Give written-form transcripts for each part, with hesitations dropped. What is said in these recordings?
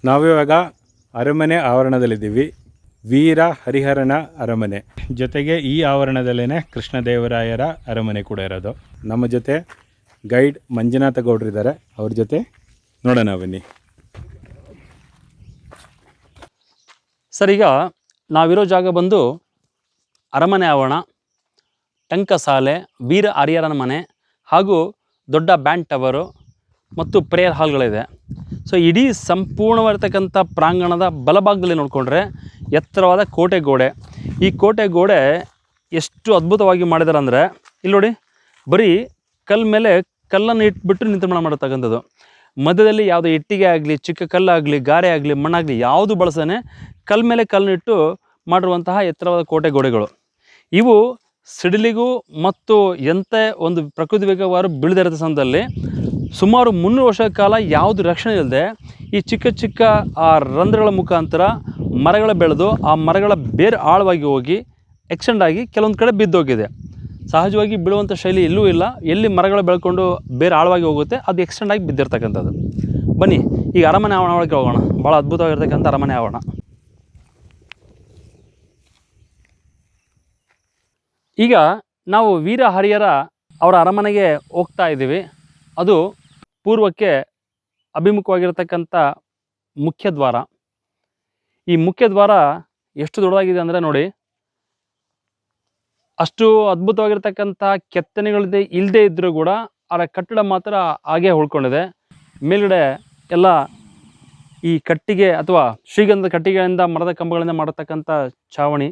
ನಾವಿವಾಗ ಅರಮನೆ ಆವರಣದಲ್ಲಿದ್ದೀವಿ. ವೀರ ಹರಿಹರನ ಅರಮನೆ ಜೊತೆಗೆ ಈ ಆವರಣದಲ್ಲೇ ಕೃಷ್ಣದೇವರಾಯರ ಅರಮನೆ ಕೂಡ ಇರೋದು. ನಮ್ಮ ಜೊತೆ ಗೈಡ್ ಮಂಜುನಾಥ ಗೌಡ್ರು ಇದ್ದಾರೆ, ಅವ್ರ ಜೊತೆ ನೋಡೋಣ ಬನ್ನಿ. ಸರ್, ಈಗ ನಾವಿರೋ ಜಾಗ ಬಂದು ಅರಮನೆ ಆವರಣ, ಟಂಕಸಾಲೆ, ವೀರ ಹರಿಹರನ ಮನೆ ಹಾಗೂ ದೊಡ್ಡ ಬ್ಯಾಂಡ್ ಟವರು ಮತ್ತು ಪ್ರೇಯರ್ ಹಾಲ್ಗಳಿದೆ. ಸೊ ಇಡೀ ಸಂಪೂರ್ಣವಾಗಿರ್ತಕ್ಕಂಥ ಪ್ರಾಂಗಣದ ಬಲಭಾಗದಲ್ಲಿ ನೋಡಿಕೊಂಡ್ರೆ ಎತ್ತರವಾದ ಕೋಟೆ ಗೋಡೆ. ಈ ಕೋಟೆ ಗೋಡೆ ಎಷ್ಟು ಅದ್ಭುತವಾಗಿ ಮಾಡಿದ್ದಾರೆ ಅಂದರೆ, ಇಲ್ಲಿ ನೋಡಿ, ಬರೀ ಕಲ್ಲು ಮೇಲೆ ಕಲ್ಲನ್ನು ಇಟ್ಬಿಟ್ಟು ನಿರ್ಮಾಣ ಮಾಡತಕ್ಕಂಥದ್ದು. ಮಧ್ಯದಲ್ಲಿ ಯಾವುದೇ ಇಟ್ಟಿಗೆ ಆಗಲಿ, ಚಿಕ್ಕ ಕಲ್ಲಾಗಲಿ, ಗಾರೆ ಆಗಲಿ, ಮಣ್ಣಾಗಲಿ ಯಾವುದು ಬಳಸದೇ ಕಲ್ಲ ಮೇಲೆ ಕಲ್ಲನ್ನಿಟ್ಟು ಮಾಡಿರುವಂತಹ ಎತ್ತರವಾದ ಕೋಟೆ ಗೋಡೆಗಳು. ಇವು ಸಿಡಿಲಿಗೂ ಮತ್ತು ಎಂಥ ಒಂದು ಪ್ರಕೃತಿ ವೇಗವಾರು ಬೀಳದಿರೋ ಸಮಯದಲ್ಲಿ ಸುಮಾರು 300 ವರ್ಷಗಳ ಕಾಲ ಯಾವುದು ರಕ್ಷಣೆ ಇಲ್ಲದೆ ಈ ಚಿಕ್ಕ ಚಿಕ್ಕ ಆ ರಂಧ್ರಗಳ ಮುಖಾಂತರ ಮರಗಳ ಬೆಳೆದು ಆ ಮರಗಳ ಬೇರೆ ಆಳವಾಗಿ ಹೋಗಿ ಎಕ್ಸ್ಟೆಂಡ್ ಆಗಿ ಕೆಲವೊಂದು ಕಡೆ ಬಿದ್ದೋಗಿದೆ. ಸಹಜವಾಗಿ ಬೀಳುವಂಥ ಶೈಲಿ ಎಲ್ಲೂ ಇಲ್ಲ. ಎಲ್ಲಿ ಮರಗಳು ಬೆಳ್ಕೊಂಡು ಬೇರೆ ಆಳವಾಗಿ ಹೋಗುತ್ತೆ ಅದು ಎಕ್ಸ್ಟೆಂಡ್ ಆಗಿ ಬಿದ್ದಿರ್ತಕ್ಕಂಥದ್ದು. ಬನ್ನಿ ಈಗ ಅರಮನೆ ಆವರಣ ಒಳಗೆ ಹೋಗೋಣ. ಭಾಳ ಅದ್ಭುತವಾಗಿರ್ತಕ್ಕಂಥ ಅರಮನೆ ಆವರಣ. ಈಗ ನಾವು ವೀರ ಹರಿಹರ ಅವರ ಅರಮನೆಗೆ ಹೋಗ್ತಾ ಇದ್ದೀವಿ. ಅದು ಪೂರ್ವಕ್ಕೆ ಅಭಿಮುಖವಾಗಿರ್ತಕ್ಕಂಥ ಮುಖ್ಯ ದ್ವಾರ. ಈ ಮುಖ್ಯ ದ್ವಾರ ಎಷ್ಟು ದೊಡ್ಡದಾಗಿದೆ ಅಂದರೆ ನೋಡಿ, ಅಷ್ಟು ಅದ್ಭುತವಾಗಿರ್ತಕ್ಕಂಥ ಕೆತ್ತನೆಗಳಿದೆ ಇಲ್ಲದೆ ಇದ್ದರೂ ಕೂಡ ಅದರ ಕಟ್ಟಡ ಮಾತ್ರ ಹಾಗೆ ಉಳ್ಕೊಂಡಿದೆ. ಮೇಲ್ಗಡೆ ಎಲ್ಲ ಈ ಕಟ್ಟಿಗೆ ಅಥವಾ ಶ್ರೀಗಂಧದ ಕಟ್ಟಿಗೆಯಿಂದ, ಮರದ ಕಂಬಗಳಿಂದ ಮಾಡತಕ್ಕಂಥ ಛಾವಣಿ,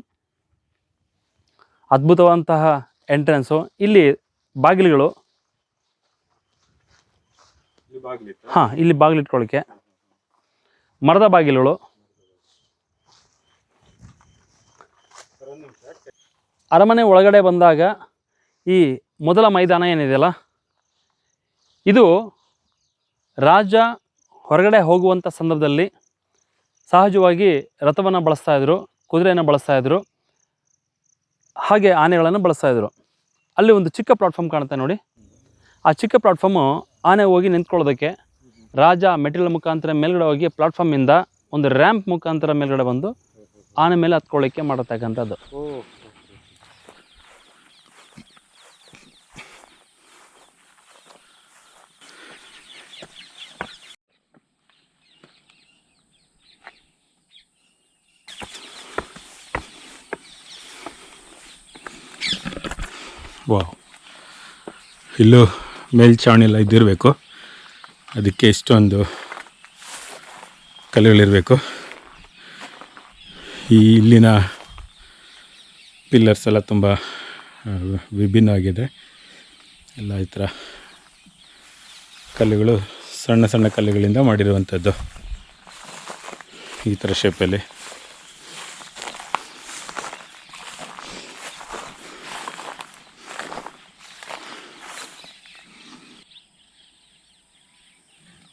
ಅದ್ಭುತವಾದಂತಹ ಎಂಟ್ರೆನ್ಸು. ಇಲ್ಲಿ ಬಾಗಿಲುಗಳು, ಇಲ್ಲಿ ಬಾಗಿಲಿಟ್ಕೊಳ್ಳಿಕ್ಕೆ ಮರದ ಬಾಗಿಲುಗಳು. ಅರಮನೆ ಒಳಗಡೆ ಬಂದಾಗ ಈ ಮೊದಲ ಮೈದಾನ ಏನಿದೆಯಲ್ಲ, ಇದು ರಾಜ ಹೊರಗಡೆ ಹೋಗುವಂಥ ಸಂದರ್ಭದಲ್ಲಿ ಸಹಜವಾಗಿ ರಥವನ್ನು ಬಳಸ್ತಾಯಿದ್ರು, ಕುದುರೆಯನ್ನು ಬಳಸ್ತಾಯಿದ್ರು, ಹಾಗೆ ಆನೆಗಳನ್ನು ಬಳಸ್ತಾಯಿದ್ರು. ಅಲ್ಲಿ ಒಂದು ಚಿಕ್ಕ ಪ್ಲಾಟ್ಫಾರ್ಮ್ ಕಾಣುತ್ತೆ ನೋಡಿ. ಆ ಚಿಕ್ಕ ಪ್ಲಾಟ್ಫಾರ್ಮು ಆನೆ ಹೋಗಿ ನಿಂತ್ಕೊಳ್ಳೋದಕ್ಕೆ ರಾಜ ಮೆಟೀರಿಯಲ್ ಮುಖಾಂತರ ಮೇಲ್ಗಡೆ ಹೋಗಿ ಪ್ಲಾಟ್ಫಾರ್ಮಿಂದ ಒಂದು ರ್ಯಾಂಪ್ ಮುಖಾಂತರ ಮೇಲ್ಗಡೆ ಬಂದು ಆನೆ ಮೇಲೆ ಹತ್ಕೊಳ್ಳಿಕ್ಕೆ ಮಾಡತಕ್ಕಂಥದ್ದು. ವಾವ್, ಇಲ್ಲೂ ಮೇಲ್ಛಾವಣಿ ಎಲ್ಲ ಇದ್ದಿರಬೇಕು. ಅದಕ್ಕೆ ಇಷ್ಟೊಂದು ಕಲ್ಲುಗಳಿರಬೇಕು. ಈ ಇಲ್ಲಿನ ಪಿಲ್ಲರ್ಸ್ ಎಲ್ಲ ತುಂಬ ವಿಭಿನ್ನವಾಗಿದೆ. ಎಲ್ಲ ಈ ಥರ ಕಲ್ಲುಗಳು ಸಣ್ಣ ಸಣ್ಣ ಕಲ್ಲುಗಳಿಂದ ಮಾಡಿರುವಂಥದ್ದು, ಈ ಥರ ಶೇಪಲ್ಲಿ.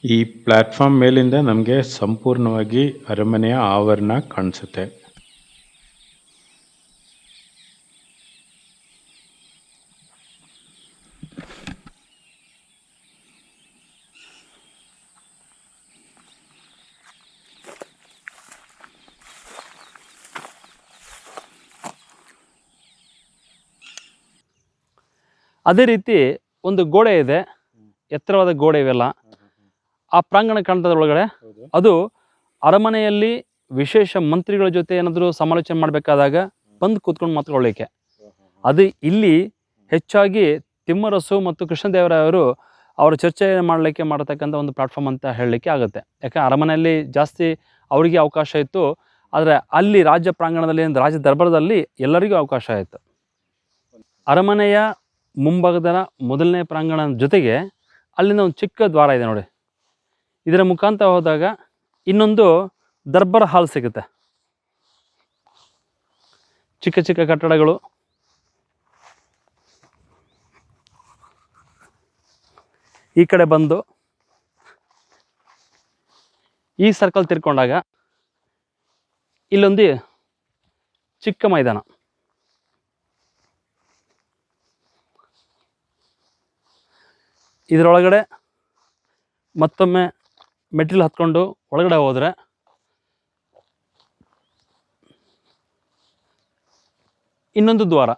ಈ ಪ್ಲ್ಯಾಟ್ಫಾರ್ಮ್ ಮೇಲಿಂದ ನಮಗೆ ಸಂಪೂರ್ಣವಾಗಿ ಅರಮನೆಯ ಆವರಣ ಕಾಣಿಸುತ್ತೆ. ಅದೇ ರೀತಿ ಒಂದು ಗೋಡೆ ಇದೆ, ಎತ್ತರವಾದ ಗೋಡೆ. ಇವೆಲ್ಲ ಆ ಪ್ರಾಂಗಣ ಕಾಣ್ತದ ಒಳಗಡೆ, ಅದು ಅರಮನೆಯಲ್ಲಿ ವಿಶೇಷ ಮಂತ್ರಿಗಳ ಜೊತೆ ಏನಾದರೂ ಸಮಾಲೋಚನೆ ಮಾಡಬೇಕಾದಾಗ ಬಂದು ಕೂತ್ಕೊಂಡು ಮಾತುಕೊಳ್ಳಿಕ್ಕೆ. ಅದು ಇಲ್ಲಿ ಹೆಚ್ಚಾಗಿ ತಿಮ್ಮರಸು ಮತ್ತು ಕೃಷ್ಣದೇವರಾಯರು ಅವರ ಚರ್ಚೆ ಮಾಡಲಿಕ್ಕೆ ಮಾಡತಕ್ಕಂಥ ಒಂದು ಪ್ಲಾಟ್ಫಾರ್ಮ್ ಅಂತ ಹೇಳಲಿಕ್ಕೆ ಆಗುತ್ತೆ. ಯಾಕೆ ಅರಮನೆಯಲ್ಲಿ ಜಾಸ್ತಿ ಅವರಿಗೆ ಅವಕಾಶ ಇತ್ತು, ಆದರೆ ಅಲ್ಲಿ ರಾಜ್ಯ ಪ್ರಾಂಗಣದಲ್ಲಿ, ರಾಜ್ಯ ದರ್ಬಾರದಲ್ಲಿ ಎಲ್ಲರಿಗೂ ಅವಕಾಶ ಇತ್ತು. ಅರಮನೆಯ ಮುಂಭಾಗದ ಮೊದಲನೇ ಪ್ರಾಂಗಣ ಜೊತೆಗೆ ಅಲ್ಲಿಂದ ಒಂದು ಚಿಕ್ಕ ದ್ವಾರ ಇದೆ ನೋಡಿ. ಇದರ ಮುಖಾಂತರ ಹೋದಾಗ ಇನ್ನೊಂದು ದರ್ಬಾರ್ ಹಾಲ್ ಸಿಗುತ್ತೆ. ಚಿಕ್ಕ ಚಿಕ್ಕ ಕಟ್ಟಡಗಳು, ಈ ಕಡೆ ಬಂದು ಈ ಸರ್ಕಲ್ ತಿರ್ಕೊಂಡಾಗ ಇಲ್ಲೊಂದು ಚಿಕ್ಕ ಮೈದಾನ. ಇದರೊಳಗಡೆ ಮತ್ತೊಮ್ಮೆ ಮೆಟ್ಟಿಲು ಹತ್ಕೊಂಡು ಒಳಗಡೆ ಹೋದರೆ ಇನ್ನೊಂದು ದ್ವಾರ.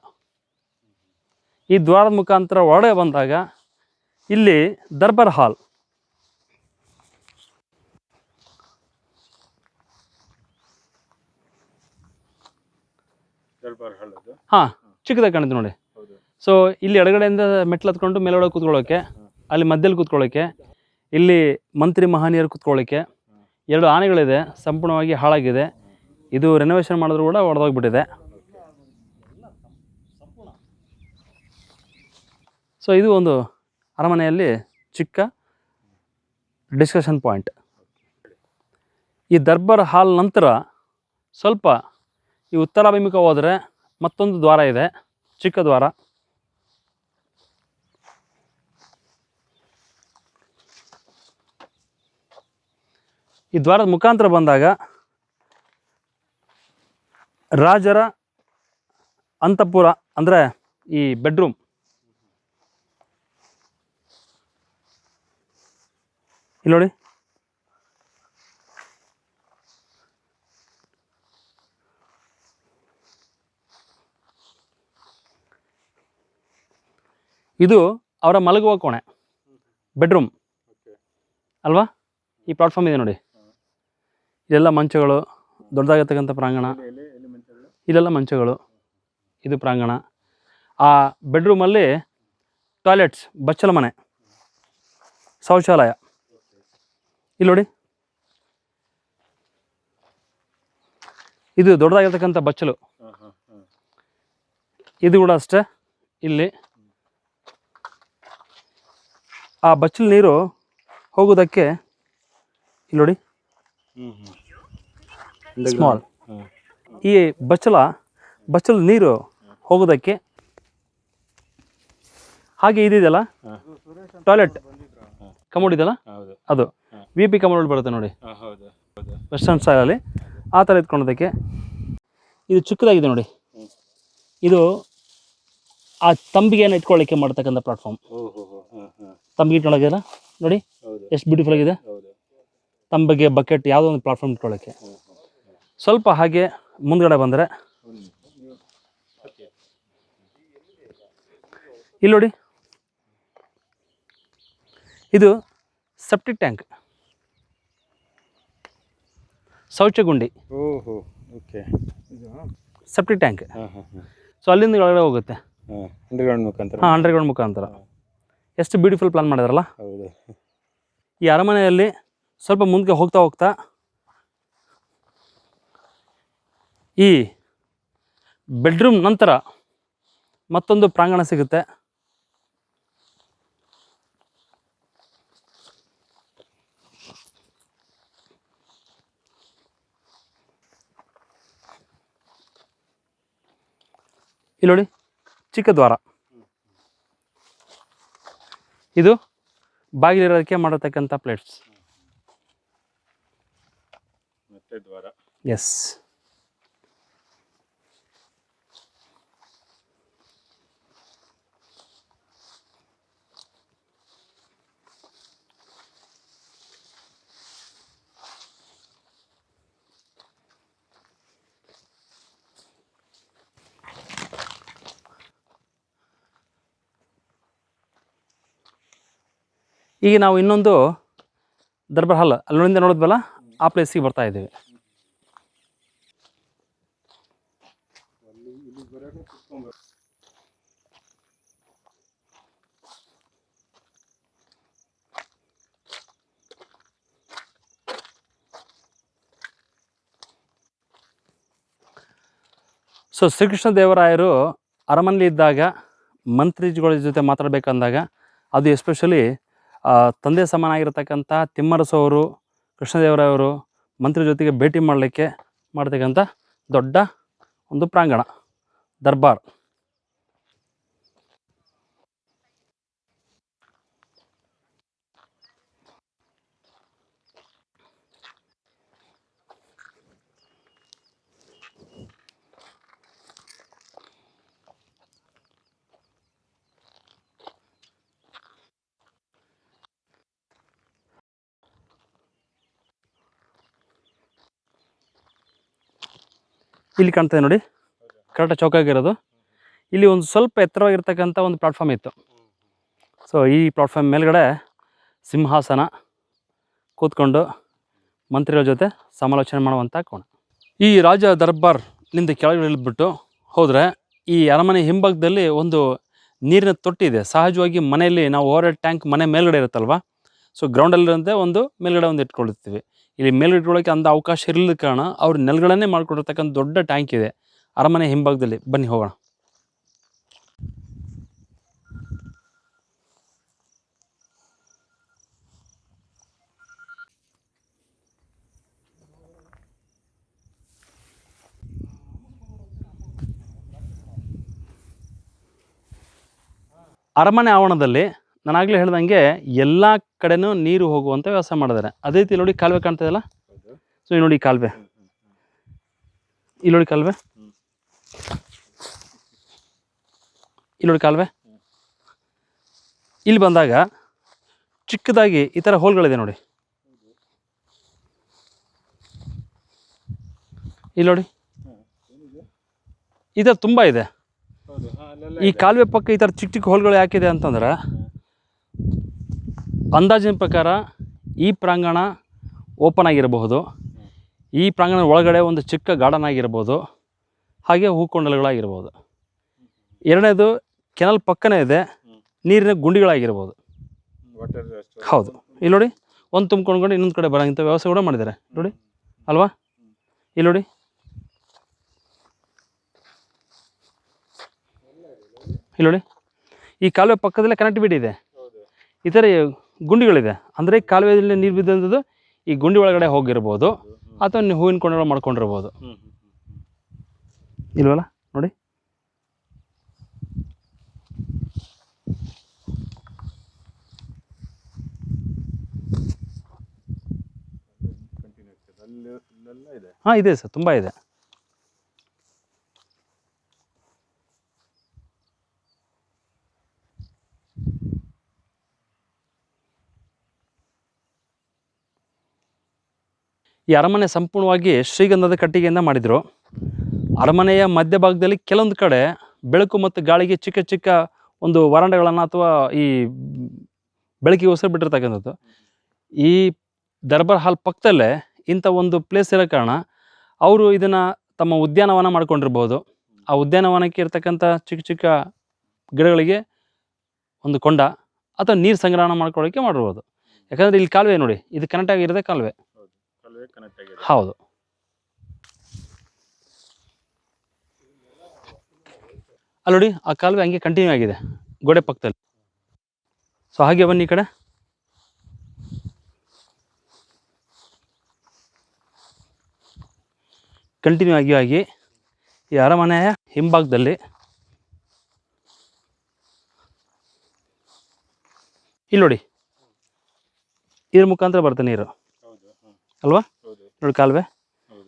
ಈ ದ್ವಾರದ ಮುಖಾಂತರ ಒಳಗಡೆ ಬಂದಾಗ ಇಲ್ಲಿ ದರ್ಬಾರ್ ಹಾಲ್. ಹಾಂ, ಚಿಕ್ಕದಾಗಿ ಕಾಣುತ್ತೆ ನೋಡಿ. ಸೊ ಇಲ್ಲಿ ಎಡಗಡೆಯಿಂದ ಮೆಟ್ಲು ಹತ್ಕೊಂಡು ಮೇಲೊಳಗೆ ಕೂತ್ಕೊಳ್ಳೋಕ್ಕೆ, ಅಲ್ಲಿ ಮಧ್ಯದಲ್ಲಿ ಕೂತ್ಕೊಳ್ಳೋಕ್ಕೆ, ಇಲ್ಲಿ ಮಂತ್ರಿ ಮಹನೀಯರು ಕೂತ್ಕೊಳ್ಳೋಕ್ಕೆ 2 ಆನೆಗಳಿದೆ. ಸಂಪೂರ್ಣವಾಗಿ ಹಾಳಾಗಿದೆ. ಇದು ರೆನೋವೇಷನ್ ಮಾಡಿದ್ರು ಕೂಡ ಒಡೆದೋಗ್ಬಿಟ್ಟಿದೆ. ಸೊ ಇದು ಒಂದು ಅರಮನೆಯಲ್ಲಿ ಚಿಕ್ಕ ಡಿಸ್ಕಷನ್ ಪಾಯಿಂಟ್. ಈ ದರ್ಬಾರ್ ಹಾಲ್ ನಂತರ ಸ್ವಲ್ಪ ಈ ಉತ್ತರಾಭಿಮುಖ ಹೋದರೆ ಮತ್ತೊಂದು ದ್ವಾರ ಇದೆ, ಚಿಕ್ಕ ದ್ವಾರ. ಈ ದ್ವಾರದ ಮುಖಾಂತರ ಬಂದಾಗ ರಾಜರ ಅಂತಃಪುರ ಅಂದರೆ ಈ ಬೆಡ್ರೂಮ್. ಇಲ್ಲಿ ನೋಡಿ, ಇದು ಅವರ ಮಲಗುವ ಕೋಣೆ, ಬೆಡ್ರೂಮ್ ಅಲ್ವಾ. ಈ ಪ್ಲಾಟ್ಫಾರ್ಮ್ ಇದೆ ನೋಡಿ, ಇದೆಲ್ಲ ಮಂಚಗಳು, ದೊಡ್ಡದಾಗಿರ್ತಕ್ಕಂಥ ಪ್ರಾಂಗಣ, ಇದೆಲ್ಲ ಮಂಚಗಳು, ಇದು ಪ್ರಾಂಗಣ. ಆ ಬೆಡ್ರೂಮಲ್ಲಿ ಟಾಯ್ಲೆಟ್ಸ್, ಬಚ್ಚಲ ಮನೆ, ಶೌಚಾಲಯ. ಇಲ್ಲಿ ನೋಡಿ, ಇದು ದೊಡ್ಡದಾಗಿರ್ತಕ್ಕಂಥ ಬಚ್ಚಲು. ಇದು ಕೂಡ ಅಷ್ಟೇ. ಇಲ್ಲಿ ಆ ಬಚ್ಚಲು ನೀರು ಹೋಗೋದಕ್ಕೆ ಇಲ್ಲಿ ನೋಡಿ, ಸ್ಮಾಲ್. ಈ ಬಚ್ಚಲು ನೀರು ಹೋಗೋದಕ್ಕೆ ಹಾಗೆ ಇದೆಯಲ್ಲ ಟಾಯ್ಲೆಟ್ ಕಮೋಡ್ ಇದೆಯಲ್ಲ, ಅದು VIP ಕಮೋಡ್ ಬರುತ್ತೆ ನೋಡಿ ವೆಸ್ಟರ್ನ್ ಸ್ಟೈಲಲ್ಲಿ. ಆ ಥರ ಇಟ್ಕೊಳ್ಳೋದಕ್ಕೆ ಇದು ಚಿಕ್ಕದಾಗಿದೆ ನೋಡಿ. ಇದು ಆ ತಂಬಿಗೆಯನ್ನು ಇಟ್ಕೊಳ್ಳಿಕ್ಕೆ ಮಾಡ್ತಕ್ಕಂಥ ಪ್ಲಾಟ್ಫಾರ್ಮ್. ತಂಬಿಗೆ ಇಟ್ಕೊಳ್ಳೋಕ್ಕೆಲ್ಲ ನೋಡಿ ಎಷ್ಟು ಬ್ಯೂಟಿಫುಲ್ ಆಗಿದೆ. ತಂಬಿಗೆ, ಬಕೆಟ್, ಯಾವುದೋ ಒಂದು ಪ್ಲಾಟ್ಫಾರ್ಮ್ ಇಟ್ಕೊಳ್ಳೋಕ್ಕೆ. ಸ್ವಲ್ಪ ಹಾಗೆ ಮುಂದ್ಗಡೆ ಬಂದರೆ ಇಲ್ಲಿ ನೋಡಿ, ಇದು ಸೆಪ್ಟಿಕ್ ಟ್ಯಾಂಕ್, ಶೌಚಗುಂಡಿ. Septic tank. ಸೊ ಅಲ್ಲಿಂದ ಒಳಗಡೆ ಹೋಗುತ್ತೆ ಅಂಡರ್ಗ್ರೌಂಡ್ ಮುಖಾಂತರ. ಹಾಂ, ಅಂಡರ್ಗ್ರೌಂಡ್ ಮುಖಾಂತರ. ಎಷ್ಟು ಬ್ಯೂಟಿಫುಲ್ ಪ್ಲಾನ್ ಮಾಡಿದಾರಲ್ಲ. ಹೌದು. ಈ ಅರಮನೆಯಲ್ಲಿ ಸ್ವಲ್ಪ ಮುಂದೆ ಹೋಗ್ತಾ ಹೋಗ್ತಾ ಈ ಬೆಡ್ರೂಮ್ ನಂತರ ಮತ್ತೊಂದು ಪ್ರಾಂಗಣ ಸಿಗುತ್ತೆ. ಇಲ್ಲಿ ನೋಡಿ, ಚಿಕ್ಕ ದ್ವಾರ. ಇದು ಬಾಗಿಲಿರೋದಕ್ಕೆ ಮಾಡಿರ್ತಕ್ಕಂಥ ಪ್ಲೇಟ್ಸ್. ಮತ್ತೆ ದ್ವಾರ. ಎಸ್. ಈಗ ನಾವು ಇನ್ನೊಂದು ದರ್ಬಾರ್ ಹಾಲ್ ಅಲ್ಲಿಂದ ನೋಡಿದ್ವಲ್ಲ, ಆ ಪ್ಲೇಸಿಗೆ ಬರ್ತಾ ಇದ್ದೀವಿ. ಸೊ ಶ್ರೀಕೃಷ್ಣ ದೇವರಾಯರು ಅರಮನೆಯಲ್ಲಿ ಇದ್ದಾಗ ಮಂತ್ರಿಗಳ ಜೊತೆ ಮಾತಾಡಬೇಕಂದಾಗ, ಅದು ಎಸ್ಪೆಷಲಿ ತಂದೆ ಸಮಾನಾಗಿರ್ತಕ್ಕಂಥ ತಿಮ್ಮರಸು ಅವರು, ಕೃಷ್ಣದೇವರಾಯವರು ಮಂತ್ರಿ ಜೊತೆಗೆ ಭೇಟಿ ಮಾಡಲಿಕ್ಕೆ ಮಾಡ್ತಕ್ಕಂಥ ದೊಡ್ಡ ಒಂದು ಪ್ರಾಂಗಣ, ದರ್ಬಾರ್. ಇಲ್ಲಿ ಕಾಣ್ತದೆ ನೋಡಿ, ಕರೆಕ್ಟಾಗಿ ಚೌಕಾಗಿರೋದು. ಇಲ್ಲಿ ಒಂದು ಸ್ವಲ್ಪ ಎತ್ತರವಾಗಿರ್ತಕ್ಕಂಥ ಒಂದು ಪ್ಲಾಟ್ಫಾರ್ಮ್ ಇತ್ತು. ಸೊ ಈ ಪ್ಲಾಟ್ಫಾರ್ಮ್ ಮೇಲ್ಗಡೆ ಸಿಂಹಾಸನ ಕೂತ್ಕೊಂಡು ಮಂತ್ರಿಗಳ ಜೊತೆ ಸಮಾಲೋಚನೆ ಮಾಡುವಂಥ ಕೋಣ. ಈ ರಾಜ ದರ್ಬಾರ್ನಿಂದ ಕೆಳಗಡೆ ಇಳಿದ್ಬಿಟ್ಟು ಹೋದರೆ ಈ ಅರಮನೆ ಹಿಂಭಾಗದಲ್ಲಿ ಒಂದು ನೀರಿನ ತೊಟ್ಟಿ ಇದೆ. ಸಹಜವಾಗಿ ಮನೆಯಲ್ಲಿ ನಾವು ಓವರ್ ಹೆಡ್ ಟ್ಯಾಂಕ್ ಮನೆ ಮೇಲ್ಗಡೆ ಇರುತ್ತಲ್ವ, ಸೊ ಗ್ರೌಂಡಲ್ಲಿರಂತೆ ಒಂದು ಮೇಲ್ಗಡೆ ಒಂದು ಇಟ್ಕೊಳ್ತೀವಿ. ಇಲ್ಲಿ ಮೇಲ್ಗಡೆ ಇಟ್ಕೊಳ್ಳೋಕ್ಕೆ ಅಂಥ ಅವಕಾಶ ಇರಲಿಲ್ಲ ಕಾರಣ ಅವ್ರು ನೆಲಗಳನ್ನೇ ಮಾಡ್ಕೊಂಡಿರ್ತಕ್ಕಂಥ ದೊಡ್ಡ ಟ್ಯಾಂಕ್ ಇದೆ ಅರಮನೆ ಹಿಂಭಾಗದಲ್ಲಿ. ಬನ್ನಿ ಹೋಗೋಣ. ಅರಮನೆ ಆವರಣದಲ್ಲಿ ನಾನಾಗಲೇ ಹೇಳ್ದಂಗೆ ಎಲ್ಲ ಕಡೆನೂ ನೀರು ಹೋಗುವಂಥ ವ್ಯವಸ್ಥೆ ಮಾಡಿದ್ದಾರೆ. ಅದೇ ರೀತಿ ನೋಡಿ ಕಾಲುವೆ ಕಾಣ್ತದಲ್ಲ, ಸೊ ಇಲ್ಲಿ ನೋಡಿ ಕಾಲುವೆ, ಇಲ್ಲಿ ನೋಡಿ ಕಾಲುವೆ, ಇಲ್ಲಿ ನೋಡಿ ಕಾಲುವೆ. ಇಲ್ಲಿ ಬಂದಾಗ ಚಿಕ್ಕದಾಗಿ ಈ ಥರ ಹೋಲ್ಗಳಿದೆ ನೋಡಿ, ಇಲ್ಲಿ ನೋಡಿ ಈ ಥರ ತುಂಬ ಇದೆ. ಈ ಕಾಲುವೆ ಪಕ್ಕ ಈ ಥರ ಚಿಕ್ಕ ಚಿಕ್ಕ ಹೋಲ್ಗಳು ಯಾಕಿದೆ ಅಂತಂದ್ರೆ ಅಂದಾಜಿನ ಪ್ರಕಾರ ಈ ಪ್ರಾಂಗಣ ಓಪನ್ ಆಗಿರಬಹುದು, ಈ ಪ್ರಾಂಗಣದ ಒಳಗಡೆ ಒಂದು ಚಿಕ್ಕ ಗಾರ್ಡನ್ ಆಗಿರ್ಬೋದು, ಹಾಗೆ ಹೂಕೊಂಡಲುಗಳಾಗಿರ್ಬೋದು. ಎರಡನೇದು ಕೆನಲ್ ಪಕ್ಕನೇ ಇದೆ, ನೀರಿನ ಗುಂಡಿಗಳಾಗಿರ್ಬೋದು. ಹೌದು, ಇಲ್ಲಿ ನೋಡಿ ಒಂದು ತುಂಬ್ಕೊಂಡು ಇನ್ನೊಂದು ಕಡೆ ಬರೋಂಥ ವ್ಯವಸ್ಥೆ ಕೂಡ ಮಾಡಿದ್ದಾರೆ ನೋಡಿ ಅಲ್ವಾ. ಇಲ್ಲಿ ನೋಡಿ ಇಲ್ಲಿ ನೋಡಿ ಈ ಕಾಲುವೆ ಪಕ್ಕದಲ್ಲೇ ಕನೆಕ್ಟಿವಿಟಿ ಇದೆ, ಈ ಥರ ಗುಂಡಿಗಳಿದೆ. ಅಂದರೆ ಕಾಲುವೆಯಲ್ಲಿ ನೀರು ಬಿದ್ದಂಥದ್ದು ಈ ಗುಂಡಿ ಒಳಗಡೆ ಹೋಗಿರ್ಬೋದು ಅಥವಾ ನೀವು ಹೂವಿನ ಕೊಂಡಗಳು ಮಾಡ್ಕೊಂಡಿರ್ಬೋದು. ಇಲ್ವಲ್ಲ ನೋಡಿ. ಹಾಂ ಇದೆ ಸರ್, ತುಂಬ ಇದೆ. ಈ ಅರಮನೆ ಸಂಪೂರ್ಣವಾಗಿ ಶ್ರೀಗಂಧದ ಕಟ್ಟಿಗೆಯಿಂದ ಮಾಡಿದರು. ಅರಮನೆಯ ಮಧ್ಯಭಾಗದಲ್ಲಿ ಕೆಲವೊಂದು ಕಡೆ ಬೆಳಕು ಮತ್ತು ಗಾಳಿಗೆ ಚಿಕ್ಕ ಚಿಕ್ಕ ಒಂದು ವರಾಂಡಗಳನ್ನು ಅಥವಾ ಈ ಬೆಳಕಿಗೋಸ್ಕರ ಬಿಟ್ಟಿರ್ತಕ್ಕಂಥದ್ದು. ಈ ದರ್ಬಾರ್ ಹಾಲ್ ಪಕ್ಕದಲ್ಲೇ ಇಂಥ ಒಂದು ಪ್ಲೇಸ್ ಇರೋ ಕಾರಣ ಅವರು ಇದನ್ನು ತಮ್ಮ ಉದ್ಯಾನವನ ಮಾಡ್ಕೊಂಡಿರ್ಬೋದು. ಆ ಉದ್ಯಾನವನಕ್ಕೆ ಇರ್ತಕ್ಕಂಥ ಚಿಕ್ಕ ಚಿಕ್ಕ ಗಿಡಗಳಿಗೆ ಒಂದು ಕೊಂಡ ಅಥವಾ ನೀರು ಸಂಗ್ರಹಣ ಮಾಡ್ಕೊಳ್ಳೋಕ್ಕೆ ಮಾಡಿರ್ಬೋದು. ಯಾಕಂದರೆ ಇಲ್ಲಿ ಕಾಲುವೆ ನೋಡಿ, ಇದು ಕನೆಕ್ಟ್ ಆಗಿರೋದೇ ಕಾಲುವೆ. ಹೌದು, ಅಲ್ಲಿ ನೋಡಿ ಆ ಕಾಲುವೆ ಹಂಗೆ ಕಂಟಿನ್ಯೂ ಆಗಿದೆ ಗೋಡೆ ಪಕ್ಕದಲ್ಲಿ. ಸೊ ಹಾಗೆ ಬನ್ನಿ ಈ ಕಡೆ. ಕಂಟಿನ್ಯೂ ಆಗಿ ಈ ಅರಮನೆಯ ಹಿಂಭಾಗದಲ್ಲಿ ಇಲ್ಲಿ ನೋಡಿ ಇದ್ರ ಮುಖಾಂತರ ಬರುತ್ತೆ ನೀರು ಅಲ್ವಾ. ನೋಡಿ ಕಾಲುವೆ,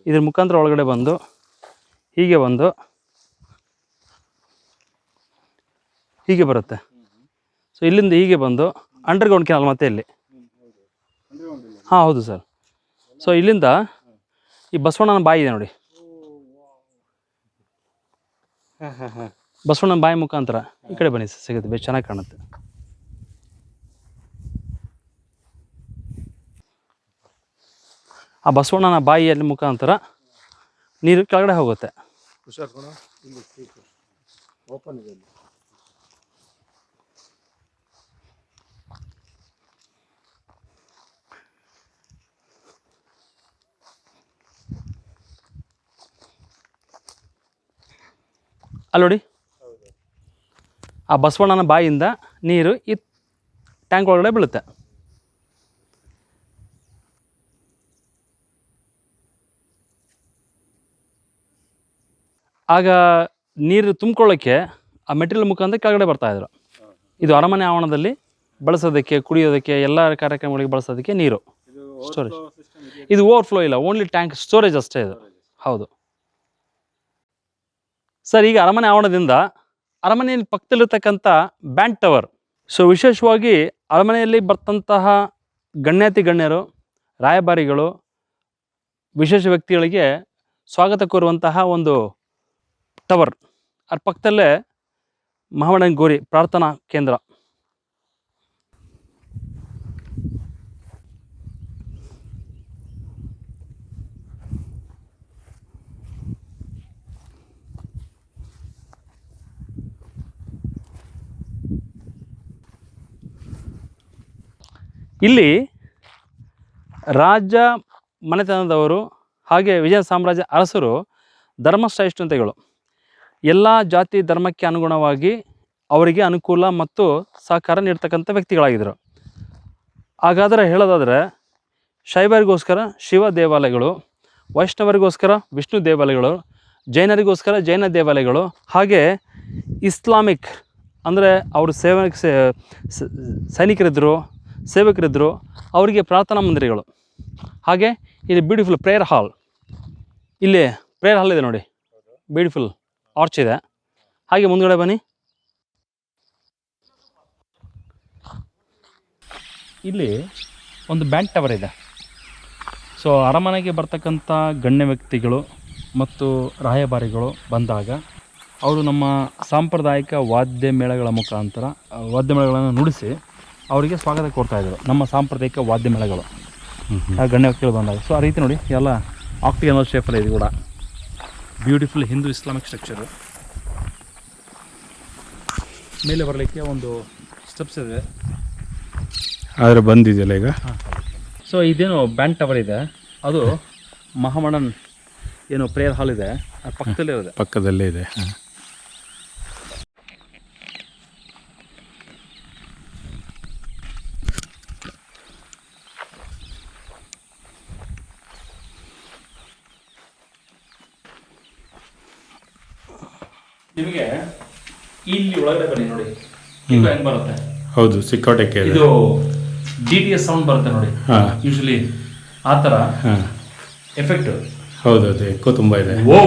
ಇದ್ರ ಮುಖಾಂತರ ಒಳಗಡೆ ಬಂದು ಹೀಗೆ ಬಂದು ಹೀಗೆ ಬರುತ್ತೆ. ಸೊ ಇಲ್ಲಿಂದ ಹೀಗೆ ಬಂದು ಅಂಡರ್ಗ್ರೌಂಡ್ ಕೆನಾಲ್ ಮತ್ತೆ ಇಲ್ಲಿ. ಹಾಂ ಹೌದು ಸರ್. ಸೊ ಇಲ್ಲಿಂದ ಈ ಬಸವಣ್ಣನ ಬಾಯಿ ಇದೆ ನೋಡಿ, ಬಸವಣ್ಣನ ಬಾಯಿ ಮುಖಾಂತರ ಈ ಕಡೆ ಬನ್ನಿ ಸರ್, ಸಿಗುತ್ತೆ, ಬೇಸ್ ಚೆನ್ನಾಗಿ ಕಾಣುತ್ತೆ. ಆ ಬಸವಣ್ಣನ ಬಾಯಿಯಲ್ಲಿ ಮುಖಾಂತರ ನೀರು ಕೆಳಗಡೆ ಹೋಗುತ್ತೆ. ಅಲ್ಲಿ ನೋಡಿ ಆ ಬಸವಣ್ಣನ ಬಾಯಿಯಿಂದ ನೀರು ಈ ಟ್ಯಾಂಕ್ ಒಳಗಡೆ ಬೀಳುತ್ತೆ. ಆಗ ನೀರು ತುಂಬಿಕೊಳ್ಳೋಕ್ಕೆ ಆ ಮೆಟೀರಿಯಲ್ ಮುಖಾಂತರ ಕೆಳಗಡೆ ಬರ್ತಾಯಿದ್ರು. ಇದು ಅರಮನೆ ಆವರಣದಲ್ಲಿ ಬಳಸೋದಕ್ಕೆ, ಕುಡಿಯೋದಕ್ಕೆ, ಎಲ್ಲ ಕಾರ್ಯಕ್ರಮಗಳಿಗೆ ಬಳಸೋದಕ್ಕೆ ನೀರು ಸ್ಟೋರೇಜ್. ಇದು ಓವರ್ಫ್ಲೋ ಇಲ್ಲ, ಓನ್ಲಿ ಟ್ಯಾಂಕ್ ಸ್ಟೋರೇಜ್ ಅಷ್ಟೇ ಇದು. ಹೌದು ಸರ್. ಈಗ ಅರಮನೆ ಆವರಣದಿಂದ ಅರಮನೆಯಲ್ಲಿ ಪಕ್ಕದಲ್ಲಿರ್ತಕ್ಕಂಥ ಬ್ಯಾಂಡ್ ಟವರ್. ಸೊ ವಿಶೇಷವಾಗಿ ಅರಮನೆಯಲ್ಲಿ ಬರ್ತಂತಹ ಗಣ್ಯಾತಿ ಗಣ್ಯರು, ರಾಯಭಾರಿಗಳು, ವಿಶೇಷ ವ್ಯಕ್ತಿಗಳಿಗೆ ಸ್ವಾಗತ ಕೋರುವಂತಹ ಒಂದು ಟವರ್, ಅದ್ರ ಪಕ್ಕದಲ್ಲೇ ಮಹಾಮಣನ್ ಗೋರಿ ಪ್ರಾರ್ಥನಾ ಕೇಂದ್ರ. ಇಲ್ಲಿ ರಾಜ ಮನೆತನದವರು ಹಾಗೆ ವಿಜಯ ಸಾಮ್ರಾಜ್ಯ ಅರಸರು ಧರ್ಮಶ್ರೇಷ್ಠತೆಗಳು ಎಲ್ಲ ಜಾತಿ ಧರ್ಮಕ್ಕೆ ಅನುಗುಣವಾಗಿ ಅವರಿಗೆ ಅನುಕೂಲ ಮತ್ತು ಸಹಕಾರ ನೀಡ್ತಕ್ಕಂಥ ವ್ಯಕ್ತಿಗಳಾಗಿದ್ದರು. ಹಾಗಾದರೆ ಹೇಳೋದಾದರೆ ಶೈವರಿಗೋಸ್ಕರ ಶಿವ ದೇವಾಲಯಗಳು, ವೈಷ್ಣವರಿಗೋಸ್ಕರ ವಿಷ್ಣು ದೇವಾಲಯಗಳು, ಜೈನರಿಗೋಸ್ಕರ ಜೈನ ದೇವಾಲಯಗಳು, ಹಾಗೆ ಇಸ್ಲಾಮಿಕ್ ಅಂದರೆ ಅವರು ಸೈನಿಕರಿದ್ದರು, ಸೇವಕರಿದ್ದರು, ಅವರಿಗೆ ಪ್ರಾರ್ಥನಾ ಮಂದಿರಗಳು. ಹಾಗೆ ಇಲ್ಲಿ ಬ್ಯೂಟಿಫುಲ್ ಪ್ರೇಯರ್ ಹಾಲ್, ಇಲ್ಲಿ ಪ್ರೇಯರ್ ಹಾಲ್ ಇದೆ ನೋಡಿ, ಬ್ಯೂಟಿಫುಲ್ ಆರ್ಚ್ ಇದೆ. ಹಾಗೆ ಮುಂದ್ಗಡೆ ಬನ್ನಿ, ಇಲ್ಲಿ ಒಂದು ಬ್ಯಾಂಡ್ ಟವರ್ ಇದೆ. ಸೊ ಅರಮನೆಗೆ ಬರ್ತಕ್ಕಂಥ ಗಣ್ಯ ವ್ಯಕ್ತಿಗಳು ಮತ್ತು ರಾಯಭಾರಿಗಳು ಬಂದಾಗ ಅವರು ನಮ್ಮ ಸಾಂಪ್ರದಾಯಿಕ ವಾದ್ಯ ಮೇಳಗಳ ಮುಖಾಂತರ ವಾದ್ಯ ಮೇಳಗಳನ್ನು ನುಡಿಸಿ ಅವರಿಗೆ ಸ್ವಾಗತ ಕೊಡ್ತಾಯಿದ್ರು. ನಮ್ಮ ಸಾಂಪ್ರದಾಯಿಕ ವಾದ್ಯ ಮೇಳಗಳು ಗಣ್ಯ ವ್ಯಕ್ತಿಗಳು ಬಂದಾಗ. ಸೊ ಆ ರೀತಿ ನೋಡಿ ಎಲ್ಲ ಆಕ್ಟಿಗನಲ್ ಶೇಪಲ್ಲಿ ಇದು ಕೂಡ ಬ್ಯೂಟಿಫುಲ್ ಹಿಂದೂ ಇಸ್ಲಾಮಿಕ್ ಸ್ಟ್ರಕ್ಚರು. ಮೇಲೆ ಬರಲಿಕ್ಕೆ ಒಂದು ಸ್ಟೆಪ್ಸ್ ಇದೆ, ಆದರೆ ಬಂದಿದೆಯಲ್ಲ ಈಗ. ಸೊ ಇದೇನು ಬ್ಯಾಂಡ್ ಟವರ್ ಇದೆ, ಅದು ಮಹಾಮಣನ್ ಏನು ಪ್ರೇಯರ್ ಹಾಲ್ ಇದೆ, ಅದು ಪಕ್ಕದಲ್ಲೇ ಇದೆ. ಪಕ್ಕದಲ್ಲೇ ಇದೆ. ನಿಮಗೆ ಇಲ್ಲಿ ಒಳಗಡೆ ಬನ್ನಿ ನೋಡಿ, ಇದು ಹೆಂಗ್ ಬರುತ್ತೆ. ಹೌದು, ಸಿಕ್ಕೋಟಕ್ಕೆ ಇದು DTS ಸೌಂಡ್ ಬರುತ್ತೆ ನೋಡಿ, ಯೂಶಲಿ ಆ ಥರ ಎಫೆಕ್ಟ್. ಹೌದು, ಅದು ಎಕ್ಕೋ ತುಂಬ ಇದೆ. ಓ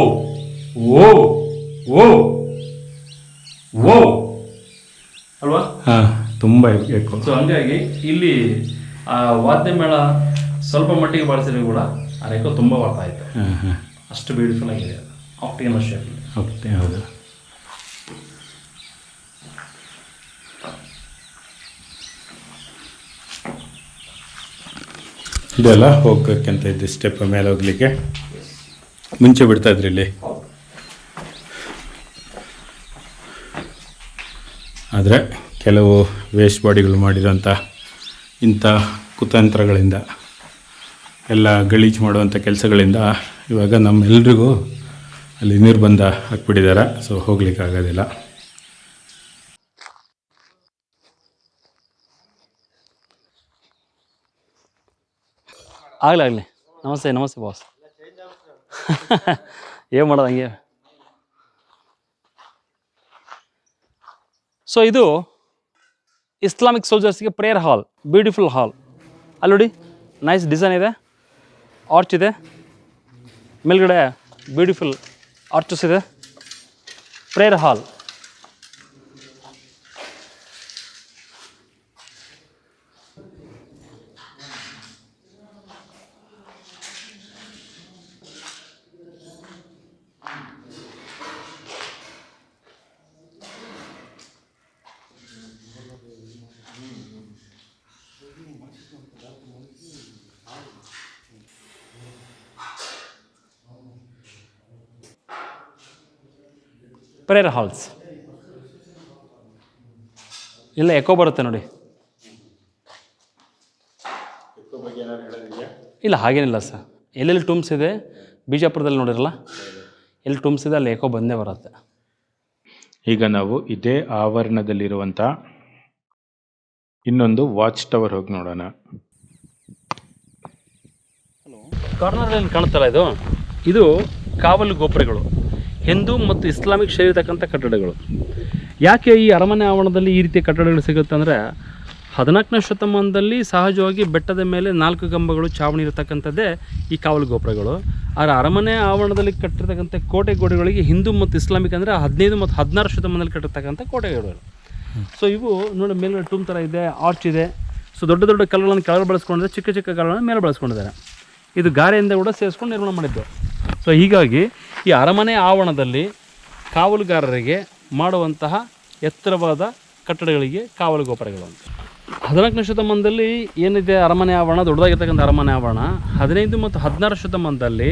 ಓ ಓ ಓ ಅಲ್ವಾ? ಹಾಂ, ತುಂಬ ಎಕ್ಕೋ. ಸೊ ಹಂಗಾಗಿ ಇಲ್ಲಿ ಆ ವಾದ್ಯ ಮೇಳ ಸ್ವಲ್ಪ ಮಟ್ಟಿಗೆ ಬಳಸಿದ್ರು ಕೂಡ ಆ ಎಕ್ಕೋ ತುಂಬ ಬರ್ತಾ ಇತ್ತು. ಅಷ್ಟು ಬ್ಯೂಟಿಫುಲ್ ಆಗಿದೆ, ಆಕ್ಟಿಗನಲ್ ಶೇಪ್. ಓಕೆ, ಹೌದು. ಇದೆಲ್ಲ ಹೋಗ್ಬೇಕಂತ ಇದ್ದು ಸ್ಟೆಪ್ ಮೇಲೆ ಹೋಗ್ಲಿಕ್ಕೆ ಮುಂಚೆ ಬಿಡ್ತಾ ಇದ್ರಿ ಇಲ್ಲಿ. ಆದರೆ ಕೆಲವು ವೇಸ್ಟ್ ಬಾಡಿಗಳು ಮಾಡಿರೋಂಥ ಇಂಥ ಕುತಂತ್ರಗಳಿಂದ, ಎಲ್ಲ ಗಲೀಜು ಮಾಡುವಂಥ ಕೆಲಸಗಳಿಂದ ಇವಾಗ ನಮ್ಮೆಲ್ರಿಗೂ ಅಲ್ಲಿ ನಿರ್ಬಂಧ ಹಾಕ್ಬಿಟ್ಟಿದ್ದಾರೆ. ಸೊ ಹೋಗ್ಲಿಕ್ಕೆ ಆಗೋದಿಲ್ಲ. ಆಗಲಿ ನಮಸ್ತೆ ನಮಸ್ತೆ ಬಾಸ್. ಏನು ಮಾಡೋದು ಹಂಗೆ. ಸೊ ಇದು ಇಸ್ಲಾಮಿಕ್ ಸೋಲ್ಜರ್ಸ್ಗೆ ಪ್ರೇಯರ್ ಹಾಲ್, ಬ್ಯೂಟಿಫುಲ್ ಹಾಲ್. ಅಲ್ಲಿ ನೋಡಿ, ನೈಸ್ ಡಿಸೈನ್ ಇದೆ, ಆರ್ಚ್ ಇದೆ, ಮೇಲ್ಗಡೆ ಬ್ಯೂಟಿಫುಲ್ ಆರ್ಚಸ್ ಇದೆ. Prayer hall. ಪ್ರೇಯರ್ ಹಾಲ್ಸ್ ಇಲ್ಲ ಎಕೋ ಬರುತ್ತೆ ನೋಡಿ. ಇಲ್ಲ ಹಾಗೇನಿಲ್ಲ ಸರ್, ಎಲ್ಲೆಲ್ಲಿ ಟೂಮ್ಸ್ ಇದೆ ಬಿಜಾಪುರದಲ್ಲಿ ನೋಡಿರಲ್ಲ, ಎಲ್ಲಿ ಟೂಮ್ಸ್ ಇದೆ ಅಲ್ಲಿ ಎಕೋ ಬಂದೇ ಬರುತ್ತೆ. ಈಗ ನಾವು ಇದೇ ಆವರಣದಲ್ಲಿರುವಂಥ ಇನ್ನೊಂದು ವಾಚ್ ಟವರ್ ಹೋಗಿ ನೋಡೋಣ. ಕಾರ್ನರಲ್ಲಿ ಕಾಣುತ್ತಲ್ಲ, ಇದು ಕಾವಲು ಗೋಪುರಗಳು, ಹಿಂದೂ ಮತ್ತು ಇಸ್ಲಾಮಿಕ್ ಶೈಲಿ ಇರತಕ್ಕಂಥ ಕಟ್ಟಡಗಳು. ಯಾಕೆ ಈ ಅರಮನೆ ಆವರಣದಲ್ಲಿ ಈ ರೀತಿಯ ಕಟ್ಟಡಗಳು ಸಿಗುತ್ತೆ ಅಂದರೆ, 14ನೇ ಶತಮಾನದಲ್ಲಿ ಸಹಜವಾಗಿ ಬೆಟ್ಟದ ಮೇಲೆ 4 ಕಂಬಗಳು ಚಾವಣಿ ಇರತಕ್ಕಂಥದ್ದೇ ಈ ಕಾವಲು ಗೋಪುರಗಳು. ಆದರೆ ಅರಮನೆ ಆವರಣದಲ್ಲಿ ಕಟ್ಟಿರ್ತಕ್ಕಂಥ ಕೋಟೆ ಗೋಡೆಗಳಿಗೆ ಹಿಂದೂ ಮತ್ತು ಇಸ್ಲಾಮಿಕ್ ಅಂದರೆ 15 ಮತ್ತು 16 ಶತಮಾನದಲ್ಲಿ ಕಟ್ಟಿರ್ತಕ್ಕಂಥ ಕೋಟೆಗಳು. ಸೊ ಇವು ನೋಡಿ, ಮೇಲೆ ಟೂಮ್ ಥರ ಇದೆ, ಆರ್ಚ್ ಇದೆ. ಸೊ ದೊಡ್ಡ ದೊಡ್ಡ ಕಲ್ಲುಗಳನ್ನು ಕೆಳಗೆ ಬಳಸ್ಕೊಂಡಿದ್ದಾರೆ, ಚಿಕ್ಕ ಚಿಕ್ಕ ಕಲ್ಲುಗಳನ್ನು ಮೇಲೆ ಬಳಸ್ಕೊಂಡಿದ್ದಾರೆ. ಇದು ಗಾರೆಯಿಂದ ಕೂಡ ಸೇರಿಸ್ಕೊಂಡು ನಿರ್ಮಾಣ ಮಾಡಿದ್ದು. ಸೊ ಹೀಗಾಗಿ ಈ ಅರಮನೆ ಆವರಣದಲ್ಲಿ ಕಾವಲುಗಾರರಿಗೆ ಮಾಡುವಂತಹ ಎತ್ತರವಾದ ಕಟ್ಟಡಗಳಿಗೆ ಕಾವಲು ಗೋಪುರಗಳು ಅಂತ. 14ನೇ ಶತಮಾನದಲ್ಲಿ ಏನಿದೆ ಅರಮನೆ ಆವರಣ, ದೊಡ್ಡದಾಗಿರ್ತಕ್ಕಂಥ ಅರಮನೆ ಆವರಣ, 15 ಮತ್ತು 16 ಶತಮಾನದಲ್ಲಿ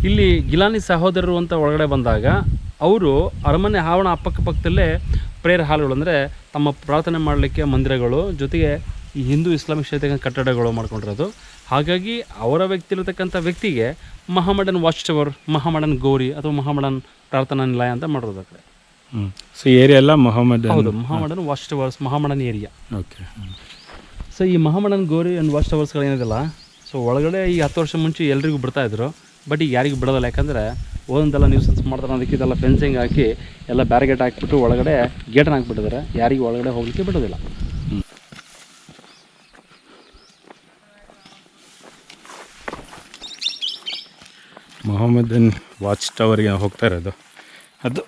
ಇಲ್ಲಿ ಗಿಲಾನಿ ಸಹೋದರರು ಅಂತ ಒಳಗಡೆ ಬಂದಾಗ ಅವರು ಅರಮನೆ ಆವರಣ ಪಕ್ಕದಲ್ಲೇ ಪ್ರೇಯರ್ ಹಾಲ್ಗಳು, ಅಂದರೆ ತಮ್ಮ ಪ್ರಾರ್ಥನೆ ಮಾಡಲಿಕ್ಕೆ ಮಂದಿರಗಳು, ಜೊತೆಗೆ ಈ ಹಿಂದೂ ಇಸ್ಲಾಮಿಕ್ ಶೈಲಿಯ ಕಟ್ಟಡಗಳು ಮಾಡ್ಕೊಂಡಿರೋದು. ಹಾಗಾಗಿ ಅವರ ವ್ಯಕ್ತಿಗೆ ಮಹಮಡನ್ ವಾಚ್ ಟವರ್, ಮಹಮಡನ್ ಗೌರಿ ಅಥವಾ ಮಹಮಡನ್ ಪ್ರಾರ್ಥನಾ ನಿಲಯ ಅಂತ ಮಾಡಿರೋದು ಆ ಕಡೆ. ಸೊ ಏರಿಯಾ ಎಲ್ಲ ಹೌದು, Mohammedan watch towers, Mohammedan area. Okay. So ಈ ಮಹಮಡನ್ ಗೌರಿ ಆ್ಯಂಡ್ ವಾಚ್ ಟವರ್ಸ್ಗಳು ಏನಿದೆಲ್ಲ, ಸೊ ಒಳಗಡೆ ಈ 10 ವರ್ಷ ಮುಂಚೆ ಎಲ್ರಿಗೂ ಬಿಡ್ತಾಯಿದ್ರು. ಬಟ್ ಈಗ ಯಾರಿಗೂ ಬಿಡೋದಿಲ್ಲ, ಯಾಕಂದರೆ ಒಂದೆಲ್ಲ ನ್ಯೂಸೆನ್ಸ್ ಮಾಡ್ತಾರೆ, ಅದಕ್ಕೆ ಇದೆಲ್ಲ ಫೆನ್ಸಿಂಗ್ ಹಾಕಿ ಎಲ್ಲ ಬ್ಯಾರಿಗೇಟ್ ಹಾಕಿಬಿಟ್ಟು ಒಳಗಡೆ ಗೇಟನ್ನು ಹಾಕಿಬಿಟ್ಟಿದ್ದಾರೆ, ಯಾರಿಗೂ ಒಳಗಡೆ ಹೋಗಲಿಕ್ಕೆ ಬಿಡೋದಿಲ್ಲ. ಮೊಹಮ್ಮದನ್ ವಾಚ್ ಟವರ್ಗೆ ಹೋಗ್ತಾ ಇರೋದು ಅದು.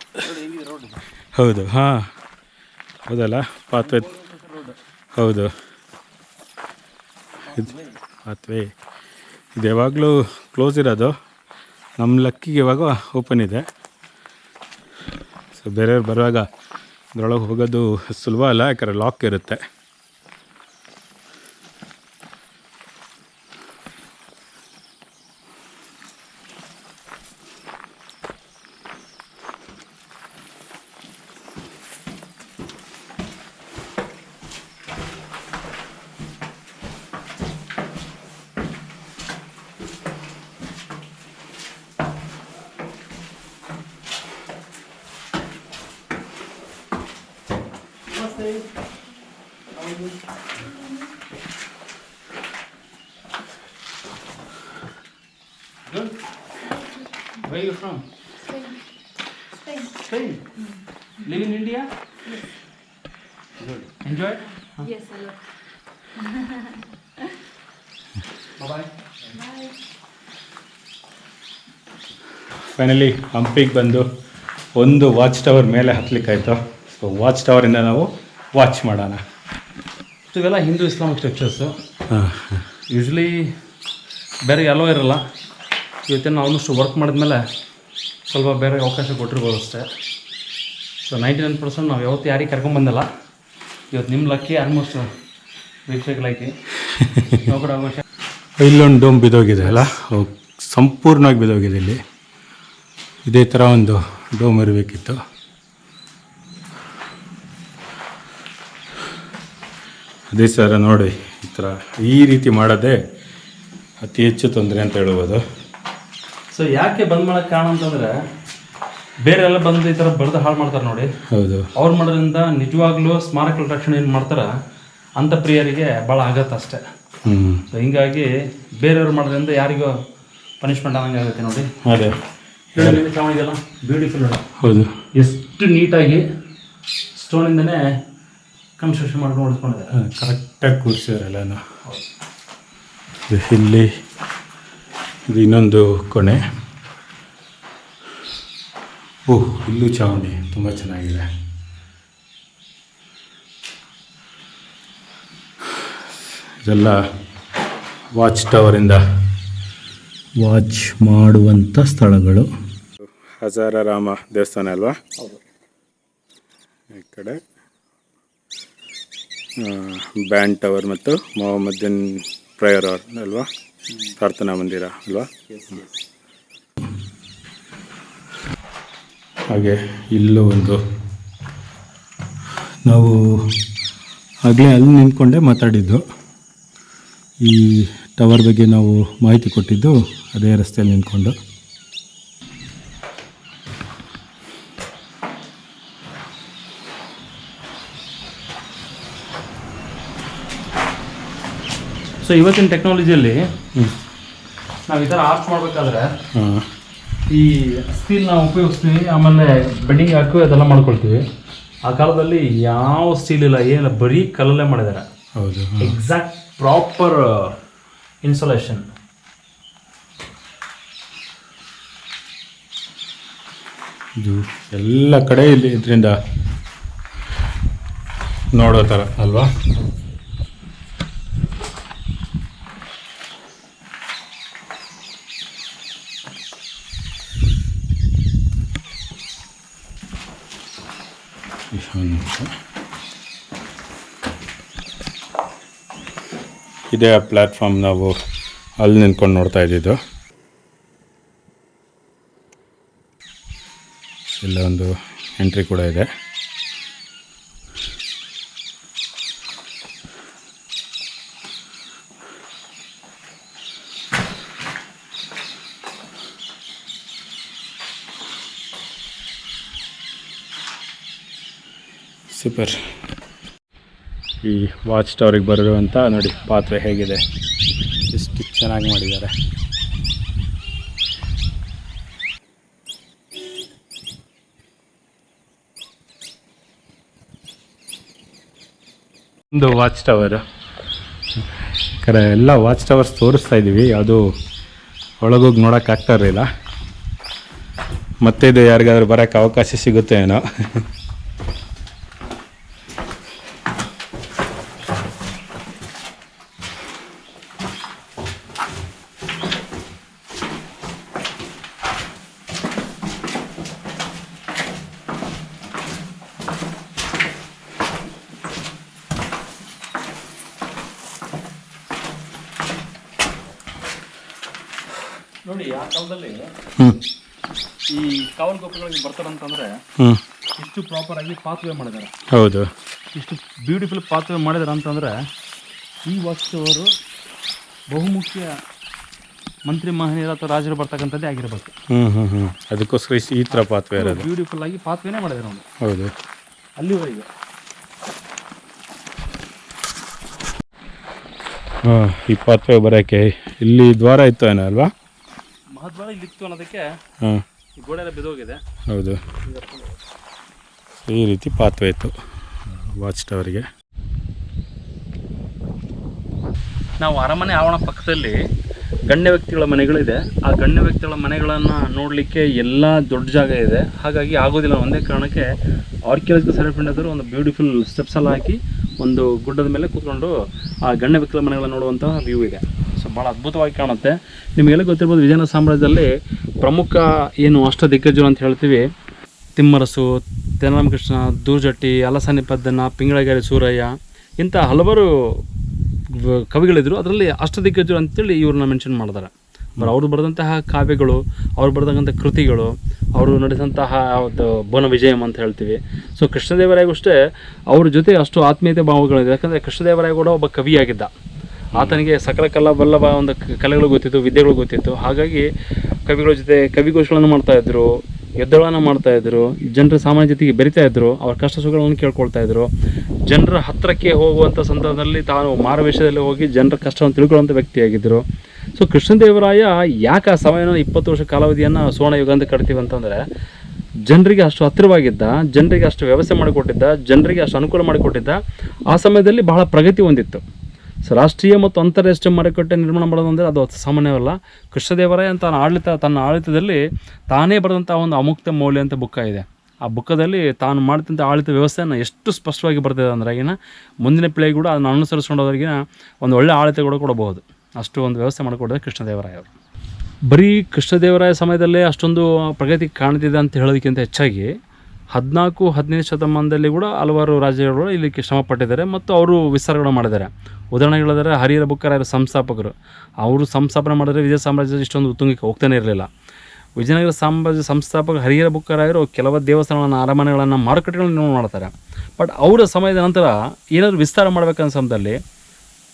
ಹೌದು, ಹಾಂ ಹೌದಲ್ಲ, ಪಾತ್ವೆ. ಹೌದು, ಇದು ಪಾತ್ವೆ. ಇದು ಯಾವಾಗಲೂ ಕ್ಲೋಸ್ ಇರೋದು, ನಮ್ಮ ಲಕ್ಕಿಗೆ ಇವಾಗ ಓಪನ್ ಇದೆ. ಸೊ ಬೇರೆಯವ್ರು ಬರುವಾಗ ಅದರೊಳಗೆ ಹೋಗೋದು ಸುಲಭ ಅಲ್ಲ, ಯಾಕಂದರೆ ಲಾಕ್ ಇರುತ್ತೆ. Good. Where are you from? Spain. Spain. Live in India? Yes. Good. Enjoy? Yes, I love. Bye-bye. Bye. Finally ಹಂಪಿಗೆ ಬಂದು ಒಂದು ವಾಚ್ ಟವರ್ ಮೇಲೆ ಹತ್ತಲಿಕ್ಕಾಯ್ತು. ಸೊ ವಾಚ್ ಟವರಿಂದ ನಾವು ವಾಚ್ ಮಾಡೋಣ. ಇವೆಲ್ಲ ಹಿಂದೂ ಇಸ್ಲಾಮಿಕ್ ಸ್ಟ್ರಕ್ಚರ್ಸು. ಯೂಶ್ವಲಿ ಬೇರೆ ಎಲ್ಲೋ ಇರಲ್ಲ. ಇವತ್ತೇನು ಆಲ್ಮೋಸ್ಟ್ ವರ್ಕ್ ಮಾಡಿದ್ಮೇಲೆ ಸ್ವಲ್ಪ ಬೇರೆ ಅವಕಾಶ ಕೊಟ್ಟಿರ್ಬೋದು ಅಷ್ಟೇ. ಸೊ 99% ನಾವು ಯಾವತ್ತು ಯಾರಿಗೆ ಕರ್ಕೊಂಬಂದಿಲ್ಲ. ಇವತ್ತು ನಿಮ್ಮ ಲಕ್ಕಿ ಆಲ್ಮೋಸ್ಟ್ ವೀಕ್ಷಕಲೈತಿ ನಾವು ಕೂಡ ಅವಕಾಶ. ಇಲ್ಲೊಂದು ಡೋಮ್ ಬಿದ್ದೋಗಿದೆ ಅಲ್ಲ, ಸಂಪೂರ್ಣವಾಗಿ ಬಿದ್ದೋಗಿದೆ. ಇಲ್ಲಿ ಇದೇ ಥರ ಒಂದು ಡೋಮ್ ಇರಬೇಕಿತ್ತು. ಅದೇ ಸರ್ ನೋಡಿ, ಈ ರೀತಿ ಮಾಡೋದೇ ಅತಿ ಹೆಚ್ಚು ತೊಂದರೆ ಅಂತ ಹೇಳ್ಬೋದು. ಸೊ ಯಾಕೆ ಬಂದ್ ಮಾಡೋಕ್ಕೆ ಕಾರಣ ಅಂತಂದರೆ, ಬೇರೆ ಎಲ್ಲ ಬಂದು ಈ ಥರ ಬರೆದು ಹಾಳು ಮಾಡ್ತಾರೆ ನೋಡಿ. ಹೌದು, ಅವ್ರು ಮಾಡೋದ್ರಿಂದ ನಿಜವಾಗ್ಲೂ ಸ್ಮಾರಕ ರಕ್ಷಣೆ ಏನು ಮಾಡ್ತಾರೆ ಅಂಥ ಪ್ರಿಯರಿಗೆ ಭಾಳ ಆಗತ್ತೆ ಅಷ್ಟೇ. ಸೊ ಹಿಂಗಾಗಿ ಬೇರೆಯವ್ರು ಮಾಡೋದ್ರಿಂದ ಯಾರಿಗೂ ಪನಿಷ್ಮೆಂಟ್ ಆಗಂಗೆ ಆಗುತ್ತೆ ನೋಡಿ. ಅದೇ ಚಾವಣಿಗೆಲ್ಲ ಬ್ಯೂಟಿಫುಲ್. ಹೌದು, ಎಷ್ಟು ನೀಟಾಗಿ ಸ್ಟೋನಿಂದನೇ ಕನ್ಸ್ಟ್ರಕ್ಷನ್ ಮಾಡ್ಕೊಂಡು ಉಳಿಸ್ಕೊಂಡಿದ್ದಾರೆ. ಕರೆಕ್ಟಾಗಿ ಕೂರಿಸಿದಾರೆಲ್ಲನೂ. ಇಲ್ಲಿ ಇದು ಇನ್ನೊಂದು ಕೊನೆ. ಓಹ್, ಇಲ್ಲೂ ಚಾವಣಿ ತುಂಬ ಚೆನ್ನಾಗಿದೆ. ಇದೆಲ್ಲ ವಾಚ್ ಟವರಿಂದ ವಾಚ್ ಮಾಡುವಂಥ ಸ್ಥಳಗಳು. ಹಜಾರರಾಮ ದೇವಸ್ಥಾನ ಅಲ್ವಾ? ಈ ಕಡೆ ಬ್ಯಾಂಡ್ ಟವರ್ ಮತ್ತು ಮೊಹಮ್ಮದನ್ ಪ್ರೇಯರ್ ಅಲ್ವಾ, ಪ್ರಾರ್ಥನಾ ಮಂದಿರ ಅಲ್ವಾ. ಹಾಗೆ ಇಲ್ಲೂ ಒಂದು, ನಾವು ಆಗಲೇ ಅಲ್ಲಿ ನಿಂತ್ಕೊಂಡೆ ಮಾತಾಡಿದ್ದು. ಈ ಟವರ್ ಬಗ್ಗೆ ನಾವು ಮಾಹಿತಿ ಕೊಟ್ಟಿದ್ದು ಅದೇ ರಸ್ತೆಯಲ್ಲಿ ನಿಂತ್ಕೊಂಡು. ಸೊ ಇವತ್ತಿನ ಟೆಕ್ನಾಲಜಿಯಲ್ಲಿ ನಾವು ಈ ಥರ ಆರ್ಚ್ ಮಾಡಬೇಕಾದ್ರೆ ಈ ಸ್ಟೀಲ್ ನಾವು ಉಪಯೋಗಿಸ್ತೀವಿ, ಆಮೇಲೆ ಬೆಡ್ಡಿಂಗ್ ಹಾಕಿ ಅದೆಲ್ಲ ಮಾಡ್ಕೊಳ್ತೀವಿ. ಆ ಕಾಲದಲ್ಲಿ ಯಾವ ಸ್ಟೀಲ್ ಇಲ್ಲ, ಏನಿಲ್ಲ, ಬರೀ ಕಲ್ಲಲ್ಲೇ ಮಾಡಿದ್ದಾರೆ. ಹೌದು, ಎಕ್ಸಾಕ್ಟ್ ಪ್ರಾಪರ್ ಇನ್ಸುಲೇಷನ್. ಇದು ಎಲ್ಲ ಕಡೆ ಇಲ್ಲಿ ಇದರಿಂದ ನೋಡೋ ಥರ ಅಲ್ವಾ. ಒಂದು ನಿಮಿಷ. ಇದೇ ಆ ಪ್ಲ್ಯಾಟ್ಫಾರ್ಮ್ ನಾವು ಅಲ್ಲಿ ನಿಂತ್ಕೊಂಡು ನೋಡ್ತಾ ಇದ್ದಿದ್ದು. ಇಲ್ಲ ಒಂದು ಎಂಟ್ರಿ ಕೂಡ ಇದೆ. ಸೂಪರ್. ಈ ವಾಚ್ ಟವರಿಗೆ ಬರುವಂಥ ನೋಡಿ ಪಾತ್ವೆ ಹೇಗಿದೆ, ಎಷ್ಟು ಚೆನ್ನಾಗಿ ಮಾಡಿದ್ದಾರೆ. ಒಂದು ವಾಚ್ ಟವರ್ ಕರೆ ಎಲ್ಲ ವಾಚ್ ಟವರ್ಸ್ ತೋರಿಸ್ತಾ ಇದ್ದೀವಿ, ಅದು ಒಳಗೋಗಿ ನೋಡೋಕ್ಕಾಗ್ತಾ ಇರಲಿಲ್ಲ. ಮತ್ತೆ ಇದು ಯಾರಿಗಾದ್ರೂ ಬರೋಕ್ಕೆ ಅವಕಾಶ ಸಿಗುತ್ತೆ ಏನೋ. ನೋಡಿ ಆ ಕಾಲದಲ್ಲಿ ಹ್ಞೂ ಈ ಕಾವಲು ಗೋಪುರಗಳಿಗೆ ಬರ್ತಾರಂತಂದ್ರೆ ಹ್ಞೂ ಇಷ್ಟು ಪ್ರಾಪರ್ ಆಗಿ ಪಾತ್ವೆ ಮಾಡಿದ್ದಾರೆ, ಹೌದು. ಇಷ್ಟು ಬ್ಯೂಟಿಫುಲ್ ಪಾತ್ವೆ ಮಾಡಿದಾರೆ ಅಂತಂದ್ರೆ ಈ ವಸ್ತುವರು ಬಹುಮುಖ್ಯ ಮಂತ್ರಿ ಮಹನೀಯರು ಅಥವಾ ರಾಜರು ಬರ್ತಕ್ಕಂಥದ್ದೇ ಆಗಿರ್ಬೇಕು. ಅದಕ್ಕೋಸ್ಕರ ಈ ಥರ ಪಾತ್ವೆ ಇರೋದು. ಬ್ಯೂಟಿಫುಲ್ ಆಗಿ ಪಾತ್ವೆನೇ ಮಾಡಿದ್ದಾರೆ ನಾವು. ಹೌದು. ಅಲ್ಲಿವರೆಗೆ ಹಾಂ, ಈ ಪಾತ್ವೆ ಬರೋಕ್ಕೆ ಇಲ್ಲಿ ದ್ವಾರ ಇತ್ತು ಏನೋ ಅಲ್ವಾ? ಮಹದ್ವಾರ ಇಲ್ಲಿತ್ತು ಅನ್ನೋದಕ್ಕೆ ಹಾಂ, ಈ ಗೋಡೆ ಎಲ್ಲ ಬಿದ್ದೋಗಿದೆ. ಹೌದು. ಈ ರೀತಿ ಪಾತ್ವೆ ಇತ್ತು ವಾಚ್ ಟವರಿಗೆ. ನಾವು ಅರಮನೆ ಆವರಣ ಪಕ್ಕದಲ್ಲಿ ಗಣ್ಯ ವ್ಯಕ್ತಿಗಳ ಮನೆಗಳಿದೆ. ಆ ಗಣ್ಯ ವ್ಯಕ್ತಿಗಳ ಮನೆಗಳನ್ನು ನೋಡಲಿಕ್ಕೆ ಎಲ್ಲ ದೊಡ್ಡ ಜಾಗ ಇದೆ, ಹಾಗಾಗಿ ಆಗೋದಿಲ್ಲ. ಒಂದೇ ಕಾರಣಕ್ಕೆ ಆರ್ಕಿಯಾಲಜಿಕಲ್ ಸರ್ವೆ ಫಂಡದವರು ಒಂದು ಬ್ಯೂಟಿಫುಲ್ ಸ್ಟೆಪ್ಸ್ ಎಲ್ಲ ಹಾಕಿ ಒಂದು ಗುಡ್ಡದ ಮೇಲೆ ಕೂತ್ಕೊಂಡು ಆ ಗಣ್ಯ ವ್ಯಕ್ತಿಗಳ ಮನೆಗಳನ್ನು ನೋಡುವಂತಹ ವ್ಯೂ ಇದೆ. ಸೊ ಭಾಳ ಅದ್ಭುತವಾಗಿ ಕಾಣುತ್ತೆ. ನಿಮಗೆಲ್ಲ ಗೊತ್ತಿರ್ಬೋದು, ವಿಜಯನಗರ ಸಾಮ್ರಾಜ್ಯದಲ್ಲಿ ಪ್ರಮುಖ ಏನು ಅಷ್ಟದಿಗ್ಗಜರು ಅಂತ ಹೇಳ್ತೀವಿ, ತಿಮ್ಮರಸು, ತೆನ್ನರಾಮಕೃಷ್ಣ, ದೂರ್ಜಟ್ಟಿ, ಅಲಸಾನಿ ಪದ್ದನ, ಪಿಂಗಳಗೆರೆ ಸೂರಯ್ಯ, ಇಂಥ ಹಲವಾರು ಕವಿಗಳಿದ್ರು. ಅದರಲ್ಲಿ ಅಷ್ಟದಿಗ್ಗಜರು ಅಂತೇಳಿ ಇವ್ರನ್ನ ಮೆನ್ಷನ್ ಮಾಡಿದ್ದಾರೆ. ಅವರು ಬರೆದಂತಹ ಕಾವ್ಯಗಳು, ಅವ್ರು ಬರೆದಂಥ ಕೃತಿಗಳು, ಅವರು ನಡೆದಂತಹ ಒಂದು ಬೋನ ವಿಜಯಂ ಅಂತ ಹೇಳ್ತೀವಿ. ಸೊ ಕೃಷ್ಣದೇವರಾಯಗೂ ಅಷ್ಟೇ ಅವ್ರ ಜೊತೆ ಅಷ್ಟು ಆತ್ಮೀಯತೆ ಭಾವಗಳಿದೆ. ಯಾಕಂದರೆ ಕೃಷ್ಣದೇವರಾಯ ಕೂಡ ಒಬ್ಬ ಕವಿಯಾಗಿದ್ದ. ಆತನಿಗೆ ಸಕಲ ಕಲಾಬಲ್ಲವ ಒಂದು ಕಲೆಗಳು ಗೊತ್ತಿತ್ತು, ವಿದ್ಯೆಗಳು ಗೊತ್ತಿತ್ತು. ಹಾಗಾಗಿ ಕವಿಗಳ ಜೊತೆ ಕವಿಗೋಷ್ಠಿಗಳನ್ನು ಮಾಡ್ತಾಯಿದ್ರು, ಯುದ್ಧಗಳನ್ನು ಮಾಡ್ತಾಯಿದ್ರು, ಜನರ ಸಾಮಾನ್ಯ ಜೊತೆಗೆ ಬೆರಿತಾಯಿದ್ರು, ಅವ್ರ ಕಷ್ಟ ಸುಖಗಳನ್ನು ಕೇಳ್ಕೊಳ್ತಾಯಿದ್ರು. ಜನರ ಹತ್ತಿರಕ್ಕೆ ಹೋಗುವಂಥ ಸಂದರ್ಭದಲ್ಲಿ ತಾನು ಮಾರುವೇಷದಲ್ಲಿ ಹೋಗಿ ಜನರ ಕಷ್ಟವನ್ನು ತಿಳ್ಕೊಳ್ಳುವಂಥ ವ್ಯಕ್ತಿಯಾಗಿದ್ದರು. ಸೊ ಕೃಷ್ಣದೇವರಾಯ ಯಾಕೆ ಆ ಸಮಯನ 20 ವರ್ಷ ಕಾಲಾವಧಿಯನ್ನು ಸುವರ್ಣ ಯುಗ ಅಂತ ಕಟ್ತೀವಿ ಅಂತಂದರೆ, ಜನರಿಗೆ ಅಷ್ಟು ಹತ್ತಿರವಾಗಿದ್ದ, ಜನರಿಗೆ ಅಷ್ಟು ವ್ಯವಸ್ಥೆ ಮಾಡಿಕೊಟ್ಟಿದ್ದ, ಜನರಿಗೆ ಅಷ್ಟು ಅನುಕೂಲ ಮಾಡಿಕೊಟ್ಟಿದ್ದ. ಆ ಸಮಯದಲ್ಲಿ ಬಹಳ ಪ್ರಗತಿ ಹೊಂದಿತ್ತು. ಸೊ ರಾಷ್ಟ್ರೀಯ ಮತ್ತು ಅಂತಾರಾಷ್ಟ್ರೀಯ ಮಾರುಕಟ್ಟೆ ನಿರ್ಮಾಣ ಮಾಡೋದು ಅಂದರೆ ಅದು ಸಾಮಾನ್ಯವಲ್ಲ. ಕೃಷ್ಣದೇವರಾಯ ತನ್ನ ಆಡಳಿತದಲ್ಲಿ ತಾನೇ ಬರೆದಂಥ ಒಂದು ಅಮುಕ್ತ ಮೌಲ್ಯ ಅಂತ ಬುಕ್ಕ ಇದೆ. ಆ ಬುಕ್ಕದಲ್ಲಿ ತಾನು ಮಾಡಿದಂಥ ಆಡಳಿತ ವ್ಯವಸ್ಥೆಯನ್ನು ಎಷ್ಟು ಸ್ಪಷ್ಟವಾಗಿ ಬರ್ತಿದೆ ಅಂದರೆ, ಈಗಿನ ಮುಂದಿನ ಪೀಳಿಗೆ ಕೂಡ ಅದನ್ನು ಅನುಸರಿಸ್ಕೊಂಡೋದ್ರಿಗೆ ಒಂದು ಒಳ್ಳೆಯ ಆಡಳಿತ ಕೂಡ ಕೊಡಬಹುದು. ಅಷ್ಟು ಒಂದು ವ್ಯವಸ್ಥೆ ಮಾಡಿಕೊಟ್ಟಿದೆ ಕೃಷ್ಣದೇವರಾಯ ಅವರು. ಬರೀ ಕೃಷ್ಣದೇವರಾಯ ಸಮಯದಲ್ಲೇ ಅಷ್ಟೊಂದು ಪ್ರಗತಿ ಕಾಣ್ತಿದೆ ಅಂತ ಹೇಳೋದಕ್ಕಿಂತ ಹೆಚ್ಚಾಗಿ 14-15 ಶತಮಾನದಲ್ಲಿ ಕೂಡ ಹಲವಾರು ರಾಜ್ಯಗಳು ಇಲ್ಲಿ ಶ್ರಮಪಟ್ಟಿದ್ದಾರೆ ಮತ್ತು ಅವರು ವಿಸ್ತಾರಗಳು ಮಾಡಿದ್ದಾರೆ. ಉದಾಹರಣೆಗಳಿದ್ದಾರೆ, ಹರಿಹರ ಬುಕ್ಕರಾಯರ ಸಂಸ್ಥಾಪಕರು. ಅವರು ಸಂಸ್ಥಾಪನೆ ಮಾಡಿದ್ರೆ ವಿಜಯ ಸಾಮ್ರಾಜ್ಯದ ಇಷ್ಟೊಂದು ಉತ್ತುಂಗಕ್ಕೆ ಹೋಗ್ತಾನೆ ಇರಲಿಲ್ಲ. ವಿಜಯನಗರ ಸಾಮ್ರಾಜ್ಯ ಸಂಸ್ಥಾಪಕ ಹರಿಹರ ಬುಕ್ಕರಾಯರು ಕೆಲವು ದೇವಸ್ಥಾನಗಳನ್ನು, ಅರಮನೆಗಳನ್ನು, ಮಾರುಕಟ್ಟೆಗಳನ್ನು ನಿರ್ಮಾಣ ಮಾಡ್ತಾರೆ. ಬಟ್ ಅವರ ಸಮಯದ ನಂತರ ಏನಾದರೂ ವಿಸ್ತಾರ ಮಾಡಬೇಕನ್ನೋ ಸಮಯದಲ್ಲಿ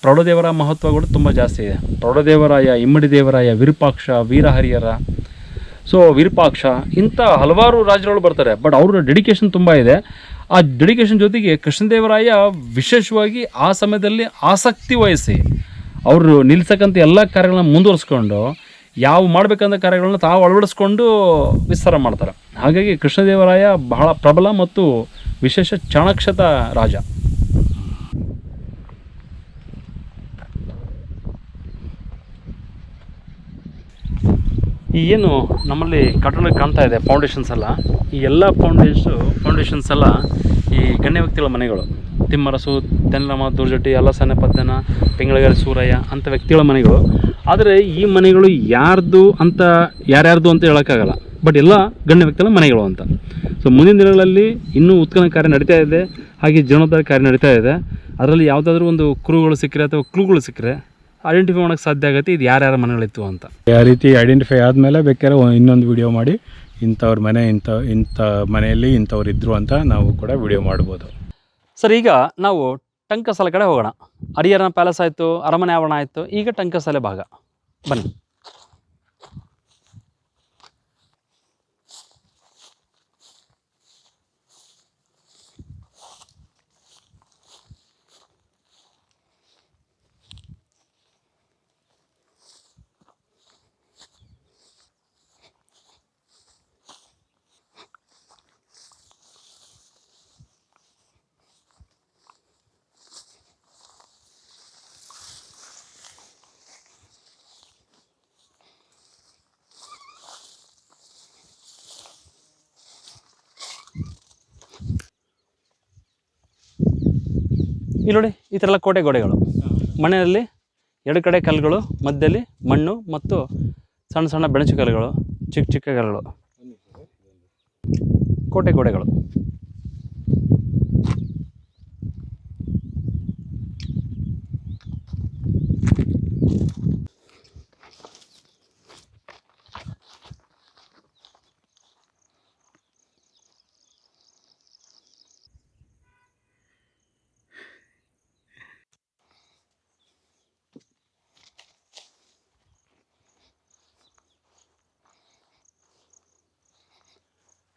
ಪ್ರೌಢದೇವರ ಮಹತ್ವ ಕೂಡ ತುಂಬ ಜಾಸ್ತಿ ಇದೆ. ಪ್ರೌಢದೇವರಾಯ, ಇಮ್ಮಡಿ ದೇವರಾಯ, ವಿರೂಪಾಕ್ಷ, ವೀರಹರಿಹರ, ಸೊ ವಿರೂಪಾಕ್ಷ, ಇಂಥ ಹಲವಾರು ರಾಜ್ಯಗಳು ಬರ್ತಾರೆ. ಬಟ್ ಅವರ ಡೆಡಿಕೇಶನ್ ತುಂಬ ಇದೆ. ಆ ಡೆಡಿಕೇಶನ್ ಜೊತೆಗೆ ಕೃಷ್ಣದೇವರಾಯ ವಿಶೇಷವಾಗಿ ಆ ಸಮಯದಲ್ಲಿ ಆಸಕ್ತಿ ವಹಿಸಿ ಅವರು ನಿಲ್ಲಿಸಕ್ಕಂಥ ಎಲ್ಲ ಕಾರ್ಯಗಳನ್ನ ಮುಂದುವರಿಸ್ಕೊಂಡು ಯಾವ ಮಾಡಬೇಕಂತ ಕಾರ್ಯಗಳನ್ನ ತಾವು ಅಳವಡಿಸ್ಕೊಂಡು ವಿಸ್ತಾರ ಮಾಡ್ತಾರೆ. ಹಾಗಾಗಿ ಕೃಷ್ಣದೇವರಾಯ ಬಹಳ ಪ್ರಬಲ ಮತ್ತು ವಿಶೇಷ ಚಾಣಾಕ್ಷತ ರಾಜ. ಈ ಏನು ನಮ್ಮಲ್ಲಿ ಕಟ್ಟಡ ಕಾಣ್ತಾ ಇದೆ ಫೌಂಡೇಶನ್ಸ್ ಎಲ್ಲ, ಈ ಎಲ್ಲ ಫೌಂಡೇಶನ್ಸ್ ಎಲ್ಲ ಈ ಗಣ್ಯ ವ್ಯಕ್ತಿಗಳ ಮನೆಗಳು. ತಿಮ್ಮರಸು, ತೆನ್ನರಾಮ, ದೂರ್ಜಟ್ಟಿ, ಅಲಸಾನಿ ಪದ್ದನ, ಪಿಂಗಳಗೆರೆ ಸೂರಯ್ಯ ಅಂಥ ವ್ಯಕ್ತಿಗಳ ಮನೆಗಳು. ಆದರೆ ಈ ಮನೆಗಳು ಯಾರ್ಯಾರ್ದು ಅಂತ ಹೇಳೋಕ್ಕಾಗಲ್ಲ. ಬಟ್ ಎಲ್ಲ ಗಣ್ಯ ವ್ಯಕ್ತಿಗಳ ಮನೆಗಳು ಅಂತ. ಸೊ ಮುಂದಿನ ದಿನಗಳಲ್ಲಿ ಇನ್ನೂ ಉತ್ಖನನ ಕಾರ್ಯ ನಡೀತಾ ಇದೆ, ಹಾಗೆ ಜೀರ್ಣೋದ್ಧಾರ ಕಾರ್ಯ ನಡೀತಾ ಇದೆ. ಅದರಲ್ಲಿ ಯಾವುದಾದ್ರೂ ಒಂದು ಕುರುಗಳು ಸಿಕ್ಕರೆ ಅಥವಾ ಕ್ಲೂಗಳು ಸಿಕ್ಕರೆ ಐಡೆಂಟಿಫೈ ಮಾಡೋಕ್ಕೆ ಸಾಧ್ಯ ಆಗುತ್ತೆ ಇದು ಯಾರ್ಯಾರ ಮನೆಗಳಿತ್ತು ಅಂತ. ಆ ರೀತಿ ಐಡೆಂಟಿಫೈ ಆದಮೇಲೆ ಬೇಕಾದ್ರೆ ಇನ್ನೊಂದು ವಿಡಿಯೋ ಮಾಡಿ ಇಂಥವ್ರ ಮನೆ ಇಂಥ ಮನೆಯಲ್ಲಿ ಇಂಥವ್ರು ಇದ್ದರು ಅಂತ ನಾವು ಕೂಡ ವಿಡಿಯೋ ಮಾಡ್ಬೋದು. ಸರ್, ಈಗ ನಾವು ಟಂಕಸಾಲೆ ಕಡೆ ಹೋಗೋಣ. ಹರಿಹರನ ಪ್ಯಾಲೇಸ್ ಆಯಿತು, ಅರಮನೆ ಆವರಣ ಆಯಿತು, ಈಗ ಟಂಕಸಾಲೆ ಭಾಗ ಬನ್ನಿ. ಇಲ್ಲಿ ನೋಡಿ, ಈ ಥರ ಎಲ್ಲ ಕೋಟೆ ಗೋಡೆಗಳು. ಮಣ್ಣಿನಲ್ಲಿ ಎರಡು ಕಡೆ ಕಲ್ಲುಗಳು, ಮಧ್ಯದಲ್ಲಿ ಮಣ್ಣು ಮತ್ತು ಸಣ್ಣ ಸಣ್ಣ ಬೆಣಚು ಕಲ್ಲುಗಳು, ಚಿಕ್ಕ ಚಿಕ್ಕ ಕಲ್ಲುಗಳು, ಕೋಟೆ ಗೋಡೆಗಳು.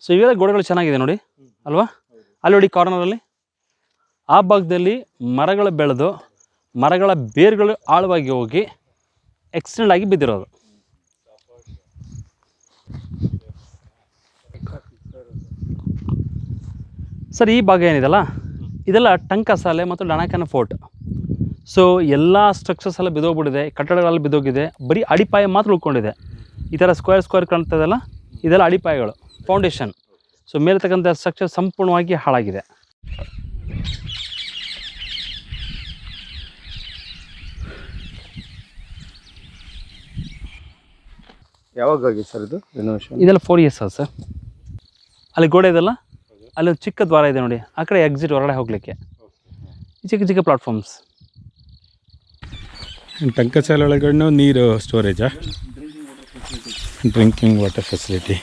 ಸೊ ಇವೆಲ್ಲ ಗೋಡೆಗಳು ಚೆನ್ನಾಗಿದೆ ನೋಡಿ ಅಲ್ವಾ. ಅಲ್ಲಿ ನೋಡಿ ಕಾರ್ನರಲ್ಲಿ ಆ ಭಾಗದಲ್ಲಿ ಮರಗಳು ಬೆಳೆದು ಮರಗಳ ಬೇರುಗಳು ಆಳವಾಗಿ ಹೋಗಿ ಎಕ್ಸ್ಟೆಂಡ್ ಆಗಿ ಬಿದ್ದಿರೋದು. ಸರ್, ಈ ಭಾಗ ಏನಿದೆಲ್ಲ ಇದೆಲ್ಲ ಟಂಕಸಾಲೆ ಮತ್ತು ಡಣಕನ ಫೋರ್ಟ್. ಸೊ ಎಲ್ಲ ಸ್ಟ್ರಕ್ಚರ್ಸ್ ಎಲ್ಲ ಬಿದ್ದೋಗ್ಬಿಟ್ಟಿದೆ, ಕಟ್ಟಡಗಳೆಲ್ಲ ಬಿದ್ದೋಗಿದೆ, ಬರೀ ಅಡಿಪಾಯ ಮಾತ್ರ ಉಳ್ಕೊಂಡಿದೆ. ಈ ಥರ ಸ್ಕ್ವೇರ್ ಕಾಣ್ತದಲ್ಲ, ಇದೆಲ್ಲ ಅಡಿಪಾಯಗಳು, ಫೌಂಡೇಶನ್. ಸೊ ಮೇಲಿರ್ತಕ್ಕಂಥ ಸ್ಟ್ರಕ್ಚರ್ ಸಂಪೂರ್ಣವಾಗಿ ಹಾಳಾಗಿದೆ. ಯಾವಾಗ ಆಗಿದೆ ಸರ್ ಇದು ರಿನೋವೇಷನ್? ಇದೆಲ್ಲ 4 years ಸರ್. ಅಲ್ಲಿ ಗೋಡೆ ಇದೆಲ್ಲ, ಅಲ್ಲಿ ಒಂದು ಚಿಕ್ಕ ದ್ವಾರ ಇದೆ ನೋಡಿ, ಆ ಕಡೆ ಎಕ್ಸಿಟ್ ಹೊರಗಡೆ ಹೋಗಲಿಕ್ಕೆ ಚಿಕ್ಕ ಚಿಕ್ಕ ಪ್ಲಾಟ್ಫಾರ್ಮ್ಸ್. ಟಂಕಸಾಲೆ ಒಳಗಡೆ ನೀರು ಸ್ಟೋರೇಜಾ? Drinking water facility.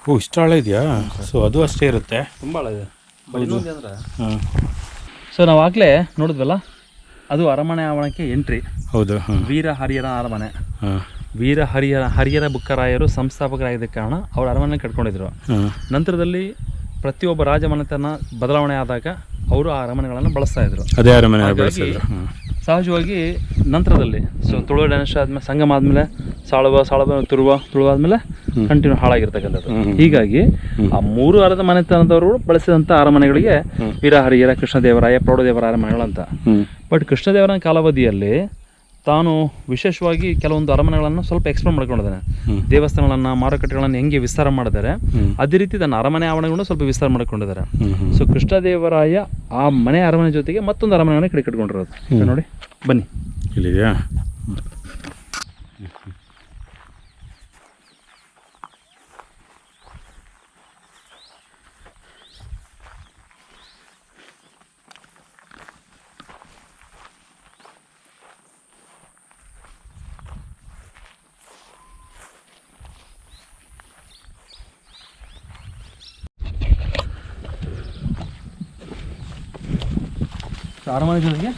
ಓ, ಇಷ್ಟು ಆಳ ಇದೆಯಾ? ಸೊ ಅದು ಅಷ್ಟೇ ಇರುತ್ತೆ, ತುಂಬ ಆಳ ಇದೆ. ಅಂದರೆ ಸೊ ನಾವು ಆಗಲೇ ನೋಡಿದ್ವಲ್ಲ, ಅದು ಅರಮನೆ ಆವರಣಕ್ಕೆ ಎಂಟ್ರಿ. ಹೌದು. ವೀರ ಹರಿಹರ ಅರಮನೆ. ವೀರ ಹರಿಹರ ಬುಕ್ಕರಾಯರು ಸಂಸ್ಥಾಪಕರಾಗಿದ್ದ ಕಾರಣ ಅವರು ಅರಮನೆ ಕಟ್ಕೊಂಡಿದ್ರು. ನಂತರದಲ್ಲಿ ಪ್ರತಿಯೊಬ್ಬ ರಾಜಮನೆತನ ಬದಲಾವಣೆ ಆದಾಗ ಅವರು ಆ ಅರಮನೆಗಳನ್ನು ಬಳಸ್ತಾ ಇದ್ರು. ಅದೇ ಅರಮನೆ ಸಹಜವಾಗಿ ನಂತರದಲ್ಲಿ ಸೊ ತುಳುವ ಡೈನೆಸ್ಟಿ ಆದಮೇಲೆ, ಸಂಗಮ ಆದಮೇಲೆ ಸಾಳುವ ತುಳುವ ಆದಮೇಲೆ ಕಂಟಿನ್ಯೂ ಹಾಳಾಗಿರ್ತಕ್ಕಂಥದ್ದು. ಹೀಗಾಗಿ ಆ 3 ಅರಮನೆತನದವರು ಬಳಸಿದಂಥ ಅರಮನೆಗಳಿಗೆ ವೀರ ಹರಿಹರ, ಕೃಷ್ಣದೇವರಾಯ, ಪ್ರೌಢದೇವರ ಅರಮನೆಗಳಂತ. ಬಟ್ ಕೃಷ್ಣದೇವರ ಕಾಲಾವಧಿಯಲ್ಲಿ ತಾನು ವಿಶೇಷವಾಗಿ ಕೆಲವೊಂದು ಅರಮನೆಗಳನ್ನು ಸ್ವಲ್ಪ ಎಕ್ಸ್ಪ್ಲೋರ್ ಮಾಡ್ಕೊಂಡಿದ್ದಾನೆ. ದೇವಸ್ಥಾನಗಳನ್ನು, ಮಾರುಕಟ್ಟೆಗಳನ್ನು ಹೆಂಗೆ ವಿಸ್ತಾರ ಮಾಡಿದ್ದಾರೆ, ಅದೇ ರೀತಿ ತನ್ನ ಅರಮನೆ ಆವರಣಗಳನ್ನು ಸ್ವಲ್ಪ ವಿಸ್ತಾರ ಮಾಡಿಕೊಂಡಿದ್ದಾರೆ. ಸೊ ಕೃಷ್ಣದೇವರಾಯ ಆ ಮನೆ ಅರಮನೆ ಜೊತೆಗೆ ಮತ್ತೊಂದು ಅರಮನೆಯನ್ನು ಕಡೆ ಕಟ್ಕೊಂಡಿರೋದು ನೋಡಿ. ಬನ್ನಿ, ಇಲ್ಲಿದೆಯಾ? ಅರಮನೆ ಜೊತೆಗೆ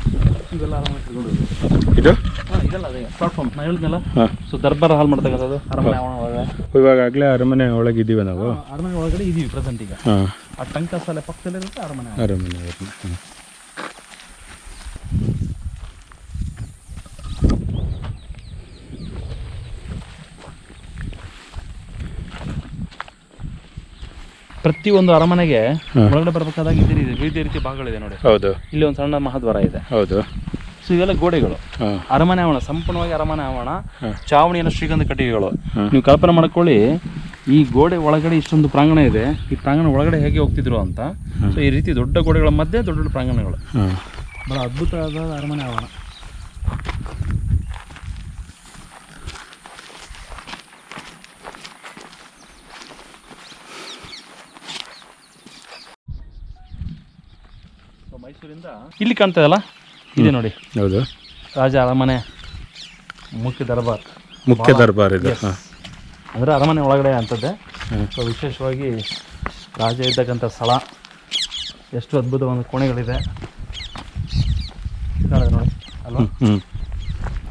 ಇವೆಲ್ಲ ಅರಮನೆ ಇದು ಇದೆಲ್ಲ ಅದೇ ಪ್ಲಾಟ್ಫಾರ್ಮ್ ನಾನು ಹೇಳಿದ್ನಲ್ಲ. ಸೊ ದರ್ಬಾರ್ ಹಾಲ್ ಮಾಡ್ತಕ್ಕಂಥದ್ದು ಅರಮನೆ ಒಳಗಡೆ. ಇವಾಗಲೇ ಅರಮನೆ ಒಳಗೆ ಇದ್ದೀವಿ ನಾವು. ಅರಮನೆ ಒಳಗಡೆ ಇದೀವಿ ಪ್ರೆಸೆಂಟ್ ಈಗ. ಆ ಟಂಕಸಾಲೆ ಪಕ್ಕದಲ್ಲಿರುತ್ತೆ ಅರಮನೆ. ಪ್ರತಿಯೊಂದು ಅರಮನೆಗೆ ಒಳಗಡೆ ಬರಬೇಕಾದಾಗ ವಿವಿಧ ರೀತಿಯ ಭಾಗಗಳಿದೆ ನೋಡಿ. ಹೌದು. ಇಲ್ಲಿ ಒಂದು ಸಣ್ಣ ಮಹಾದ್ವಾರ ಇದೆ. ಹೌದು. ಸೊ ಇವೆಲ್ಲ ಗೋಡೆಗಳು. ಅರಮನೆ ಆವರಣ ಸಂಪೂರ್ಣವಾಗಿ ಅರಮನೆ ಆವರಣ. ಚಾವಣಿಯನ್ನು ಶ್ರೀಗಂಧ ಕಟ್ಟಿಗೆಗಳು. ನೀವು ಕಲ್ಪನೆ ಮಾಡ್ಕೊಳ್ಳಿ, ಈ ಗೋಡೆ ಒಳಗಡೆ ಇಷ್ಟೊಂದು ಪ್ರಾಂಗಣ ಇದೆ, ಈ ಪ್ರಾಂಗಣ ಒಳಗಡೆ ಹೇಗೆ ಹೋಗ್ತಿದ್ರು ಅಂತ. ಸೊ ಈ ರೀತಿ ದೊಡ್ಡ ಗೋಡೆಗಳ ಮಧ್ಯೆ ದೊಡ್ಡ ದೊಡ್ಡ ಪ್ರಾಂಗಣಗಳು. ಬಹಳ ಅದ್ಭುತವಾದ ಅರಮನೆ ಆವರಣ. ಮೈಸೂರಿಂದ ಇಲ್ಲಿ ಕಾಣ್ತದಲ್ಲ, ಇದೆ ನೋಡಿ. ಹೌದು, ರಾಜ ಅರಮನೆ ಮುಖ್ಯ ದರ್ಬಾರ್ ಇದೆ. ಅಂದರೆ ಅರಮನೆ ಒಳಗಡೆ ಅಂತದ್ದೇ. ಸೊ ವಿಶೇಷವಾಗಿ ರಾಜ ಇದ್ದಕ್ಕಂಥ ಸ್ಥಳ, ಎಷ್ಟು ಅದ್ಭುತವಾದ ಕೋಣೆಗಳಿದೆ ಕಾಣುತ್ತೆ ನೋಡಿ ಅಲ್ವಾ.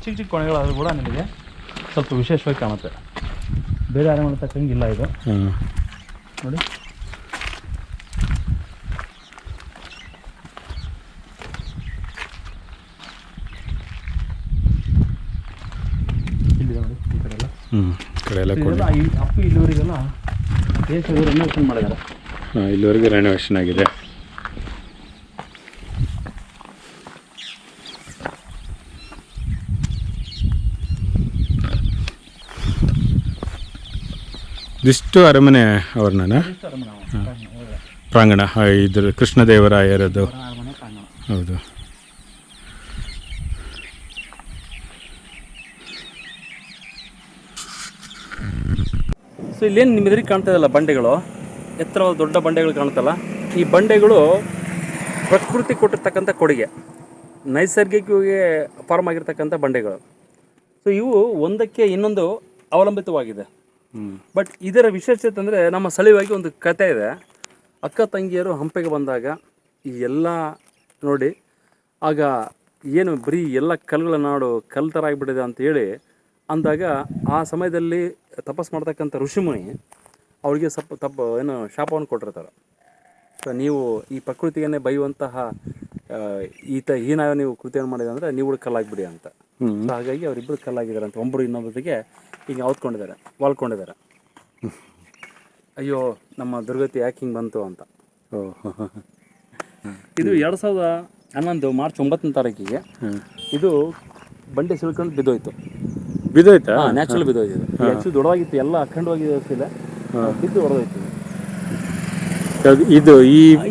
ಚಿಕ್ಕ ಚಿಕ್ಕ ಕೋಣೆಗಳಾದರೂ ಕೂಡ ನಿಮಗೆ ಸ್ವಲ್ಪ ವಿಶೇಷವಾಗಿ ಕಾಣುತ್ತೆ. ಬೇರೆ ಅರಮನೆ ತಕ್ಕಂಗಿಲ್ಲ ಇದು ನೋಡಿ. ಅಪ್ಪು ಇಲ್ಲಿವರೆಗೆಲ್ಲ ರೆನೋವೇಷನ್ ಮಾಡಿದ್ದಾರೆ. ಇಲ್ಲಿವರೆಗೆ ರೆನೋವೇಷನ್ ಆಗಿದೆ. ಇದಿಷ್ಟು ಅರಮನೆ ಆವರಣ, ಪ್ರಾಂಗಣ. ಇದ್ರ ಕೃಷ್ಣದೇವರಾಯರದು. ಹೌದು. ಸೊ ಇಲ್ಲೇನು ನಿಮ್ಮ ಎದುರಿಗೆ ಕಾಣ್ತಾ ಇದಲ್ಲ ಬಂಡೆಗಳು, ಎತ್ತರವಾದ ದೊಡ್ಡ ಬಂಡೆಗಳು ಕಾಣುತ್ತಲ್ಲ, ಈ ಬಂಡೆಗಳು ಪ್ರಕೃತಿ ಕೊಟ್ಟಿರ್ತಕ್ಕಂಥ ಕೊಡುಗೆ, ನೈಸರ್ಗಿಕವಾಗಿ ಫಾರ್ಮ್ ಆಗಿರ್ತಕ್ಕಂಥ ಬಂಡೆಗಳು. ಸೊ ಇವು ಒಂದಕ್ಕೆ ಇನ್ನೊಂದು ಅವಲಂಬಿತವಾಗಿದೆ. ಬಟ್ ಇದರ ವಿಶೇಷತೆ ಅಂದರೆ ನಮ್ಮ ಸ್ಥಳೀಯವಾಗಿ ಒಂದು ಕತೆ ಇದೆ. ಅಕ್ಕ ತಂಗಿಯರು ಹಂಪೆಗೆ ಬಂದಾಗ ಈ ಎಲ್ಲ ನೋಡಿ, ಆಗ ಏನು ಬರೀ ಎಲ್ಲ ಕಲ್ಲುಗಳ ನಾಡು, ಕಲ್ಲು ಥರ ಆಗಿಬಿಟ್ಟಿದೆ ಅಂತೇಳಿ ಅಂದಾಗ ಆ ಸಮಯದಲ್ಲಿ ತಪಸ್ ಮಾಡ್ತಕ್ಕಂಥ ಋಷಿಮುನಿ ಅವರಿಗೆ ಏನು ಶಾಪವನ್ನು ಕೊಟ್ಟಿರ್ತಾರೆ. ಸೊ ನೀವು ಈ ಪ್ರಕೃತಿಯನ್ನೇ ಬೈಯುವಂತಹ ಈ ನೀವು ಕೃತಿಯನ್ನು ಮಾಡಿದೆ ಅಂದರೆ ನೀವು ಕಲ್ಲಾಗಿಬಿಡಿ ಅಂತ. ಸೊ ಹಾಗಾಗಿ ಅವರಿಬ್ಬರು ಕಲ್ಲಾಗಿದ್ದಾರೆ ಅಂತ, ಒಬ್ಬರು ಇನ್ನೊಬ್ಬರಿಗೆ ಈಗ ಹೊತ್ಕೊಂಡಿದ್ದಾರೆ, ವಾಲ್ಕೊಂಡಿದ್ದಾರೆ. ಅಯ್ಯೋ ನಮ್ಮ ದುರ್ಗತಿ ಯಾಕೆ ಹಿಂಗೆ ಬಂತು ಅಂತ. ಇದು 2011 ಮಾರ್ಚ್ 9ನೇ ತಾರೀಕಿಗೆ ಇದು ಬಂಡೆ ಸಿಳ್ಕೊಂಡು ಬಿದ್ದೋಯ್ತು. ನ್ಯಾಚುರಲ್ ಬಿದ್ದೋಯ್ತು. ಆ್ಯಕ್ಚುಲಿ ದೊಡ್ಡದಾಗಿತ್ತು, ಎಲ್ಲ ಅಖಂಡವಾಗಿ ಇರ್ತಿಲ್ಲ, ಬಿದ್ದು ಹೊಡೆದೋಯ್ತು. ಇದು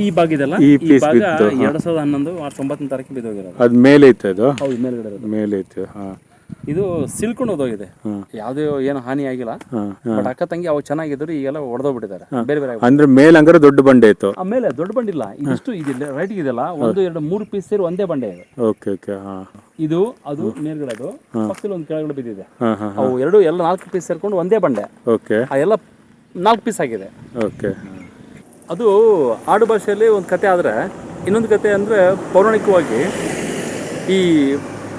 ಈ ಭಾಗ ಇದೆಲ್ಲ, ಈ ಭಾಗ 2011 ಮಾರ್ಚ್ 9ನೇ ತಾರೀಕಿಗೆ ಬಿದ್ದೋಗಿರೋದು. ಅದು ಮೇಲೆ ಇತ್ತು, ಅದು ಹೌದು ಮೇಲ್ಗಡೆ ಇರೋದು. ಮೇಲೆ ಇತ್ತು. ಇದು ಸಿಲ್ಕೊಂಡು ಹೋಗಿದೆ, ಯಾವುದೇ ಏನು ಹಾನಿ ಆಗಿಲ್ಲ. ಬಟ್ ಅಕ್ಕ ತಂಗಿ ಅವು ಚೆನ್ನಾಗಿದ್ರು, ಈಗೆಲ್ಲ ಹೊಡೆದೋಗ್ಬಿಟ್ಟಿದ್ದಾರೆ ಬೇರೆ ಬೇರೆ. ಅಂದ್ರೆ ಮೇಲೆ ಹಂಗಾರೆ ದೊಡ್ಡ ಬಂಡೆ ಇತ್ತು. ಆಮೇಲೆ ದೊಡ್ಡ ಬಂಡೆ ಇಲ್ಲ, ಇದಿಷ್ಟು ಇದಿಲ್ಲ, ರೈಟ್ ಇದೆಲ್ಲ 1 2 3 ಪೀಸ್ ಸೇರಿ ಒಂದೇ ಬಂಡೆ ಇದೆ. Okay okay. ಇದು ಅದು ಮೇಲ್ಗಡೆ, ಅದು ಪಕ್ಕದಲ್ಲಿ ಒಂದು ಕೆಳಗಡೆ ಬಿದ್ದಿದೆ. ಅವು ಎಲ್ಲ 4 ಪೀಸ್ ಸೇರ್ಕೊಂಡು ಒಂದೇ ಬಂಡೆ. ಓಕೆ. ಆ ಎಲ್ಲ 4 ಪೀಸ್ ಆಗಿದೆ. ಓಕೆ. ಅದು ಆಡು ಭಾಷೆಯಲ್ಲಿ ಒಂದು ಕತೆ ಆದರೆ, ಇನ್ನೊಂದು ಕತೆ ಅಂದರೆ ಪೌರಾಣಿಕವಾಗಿ ಈ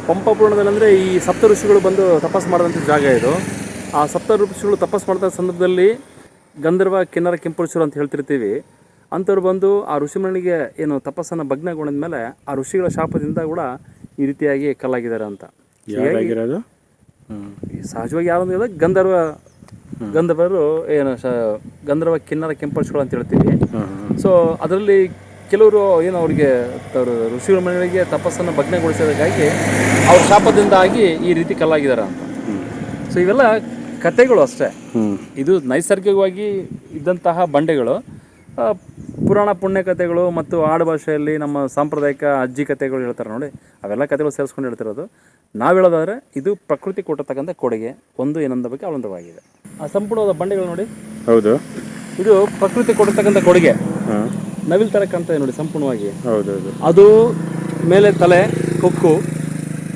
ಪಂಪಪೂರ್ಣದಲ್ಲಿ ಅಂದರೆ ಈ ಸಪ್ತ ಋಷಿಗಳು ಬಂದು ತಪಸ್ ಮಾಡಿದಂಥ ಜಾಗ ಇದು. ಆ ಸಪ್ತ ಋಷಿಗಳು ತಪಸ್ ಮಾಡಿದ ಸಂದರ್ಭದಲ್ಲಿ ಗಂಧರ್ವ ಕಿನ್ನರ ಕೆಂಪುರುಷರು ಅಂತ ಹೇಳ್ತಿರ್ತೀವಿ, ಅಂಥವ್ರು ಬಂದು ಆ ಋಷಿಮಣಿಗೆ ಏನು ತಪಸ್ಸನ್ನು ಭಗ್ನಗೊಂಡ ಮೇಲೆ ಆ ಋಷಿಗಳ ಶಾಪದಿಂದ ಕೂಡ ಈ ರೀತಿಯಾಗಿ ಕಲ್ಲಾಗಿದ್ದಾರೆ ಅಂತ. ಸಹಜವಾಗಿ ಯಾರು ಗಂಧರ್ವರು ಏನು ಗಂಧರ್ವ ಕಿನ್ನರ ಕೆಂಪುರುಷಗಳು ಅಂತ ಹೇಳ್ತೀವಿ. ಸೊ ಅದರಲ್ಲಿ ಕೆಲವರು ಏನು ಅವ್ರಿಗೆ ಋಷಿಗಳ ಮನೆಗಳಿಗೆ ತಪಸ್ಸನ್ನು ಭಗ್ನಗೊಳಿಸೋದಕ್ಕಾಗಿ ಅವ್ರ ಶಾಪದಿಂದಾಗಿ ಈ ರೀತಿ ಕಲ್ಲಾಗಿದ್ದಾರೆ ಅಂತ. ಸೊ ಇವೆಲ್ಲ ಕತೆಗಳು ಅಷ್ಟೇ. ಇದು ನೈಸರ್ಗಿಕವಾಗಿ ಇದ್ದಂತಹ ಬಂಡೆಗಳು. ಪುರಾಣ ಪುಣ್ಯ ಕಥೆಗಳು ಮತ್ತು ಆಡು ಭಾಷೆಯಲ್ಲಿ ನಮ್ಮ ಸಾಂಪ್ರದಾಯಿಕ ಅಜ್ಜಿ ಕಥೆಗಳು ಹೇಳ್ತಾರೆ ನೋಡಿ, ಅವೆಲ್ಲ ಕಥೆಗಳು ಸೇರಿಸ್ಕೊಂಡು ಹೇಳ್ತಿರೋದು. ನಾವು ಹೇಳೋದಾದರೆ ಇದು ಪ್ರಕೃತಿ ಕೊಟ್ಟಿರ್ತಕ್ಕಂಥ ಕೊಡುಗೆ, ಒಂದು ಏನೊಂದ ಬಗ್ಗೆ ಅವಲಂಬಿತವಾಗಿದೆ. ಆ ಸಂಪೂರ್ಣವಾದ ಬಂಡೆಗಳು ನೋಡಿ, ಹೌದು, ಇದು ಪ್ರಕೃತಿ ಕೊಟ್ಟಿರ್ತಕ್ಕಂಥ ಕೊಡುಗೆ. ನವಿಲ್ ಥರ ಕಾಣ್ತದೆ ನೋಡಿ ಸಂಪೂರ್ಣವಾಗಿ. ಹೌದೌದು. ಅದು ಮೇಲೆ ತಲೆ, ಕೊಕ್ಕು,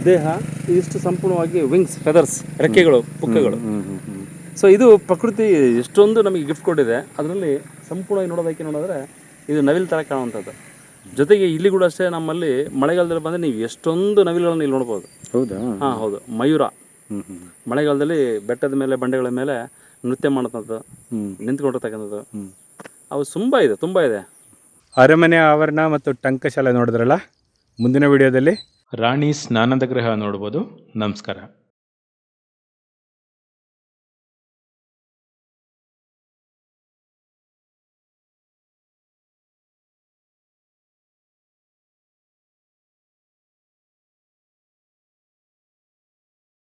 ದೇಹ, ಇದಿಷ್ಟು ಸಂಪೂರ್ಣವಾಗಿ ವಿಂಗ್ಸ್, ಫೆದರ್ಸ್, ರೆಕ್ಕೆಗಳು, ಪುಕ್ಕಗಳು. ಸೊ ಇದು ಪ್ರಕೃತಿ ಎಷ್ಟೊಂದು ನಮಗೆ ಗಿಫ್ಟ್ ಕೊಟ್ಟಿದೆ. ಅದರಲ್ಲಿ ಸಂಪೂರ್ಣವಾಗಿ ನೋಡೋದ್ರೆ ಇದು ನವಿಲ್ ಥರ ಕಾಣುವಂಥದ್ದು. ಜೊತೆಗೆ ಇಲ್ಲಿ ಕೂಡ ಅಷ್ಟೇ, ನಮ್ಮಲ್ಲಿ ಮಳೆಗಾಲದಲ್ಲಿ ಬಂದರೆ ನೀವು ಎಷ್ಟೊಂದು ನವಿಲುಗಳನ್ನು ಇಲ್ಲಿ ನೋಡ್ಬೋದು. ಹೌದಾ? ಹಾಂ ಹೌದು. ಮಯೂರ ಮಳೆಗಾಲದಲ್ಲಿ ಬೆಟ್ಟದ ಮೇಲೆ ಬಂಡೆಗಳ ಮೇಲೆ ನೃತ್ಯ ಮಾಡುವಂಥದ್ದು, ನಿಂತ್ಕೊಂಡಿರ್ತಕ್ಕಂಥದ್ದು, ಅವು ತುಂಬ ಇದೆ. ಅರಮನೆ ಆವರಣ ಮತ್ತು ಟಂಕಶಾಲೆ ನೋಡಿದ್ರಲ್ಲ. ಮುಂದಿನ ವಿಡಿಯೋದಲ್ಲಿ ರಾಣಿ ಸ್ನಾನದ ಗೃಹ ನೋಡ್ಬೋದು. ನಮಸ್ಕಾರ.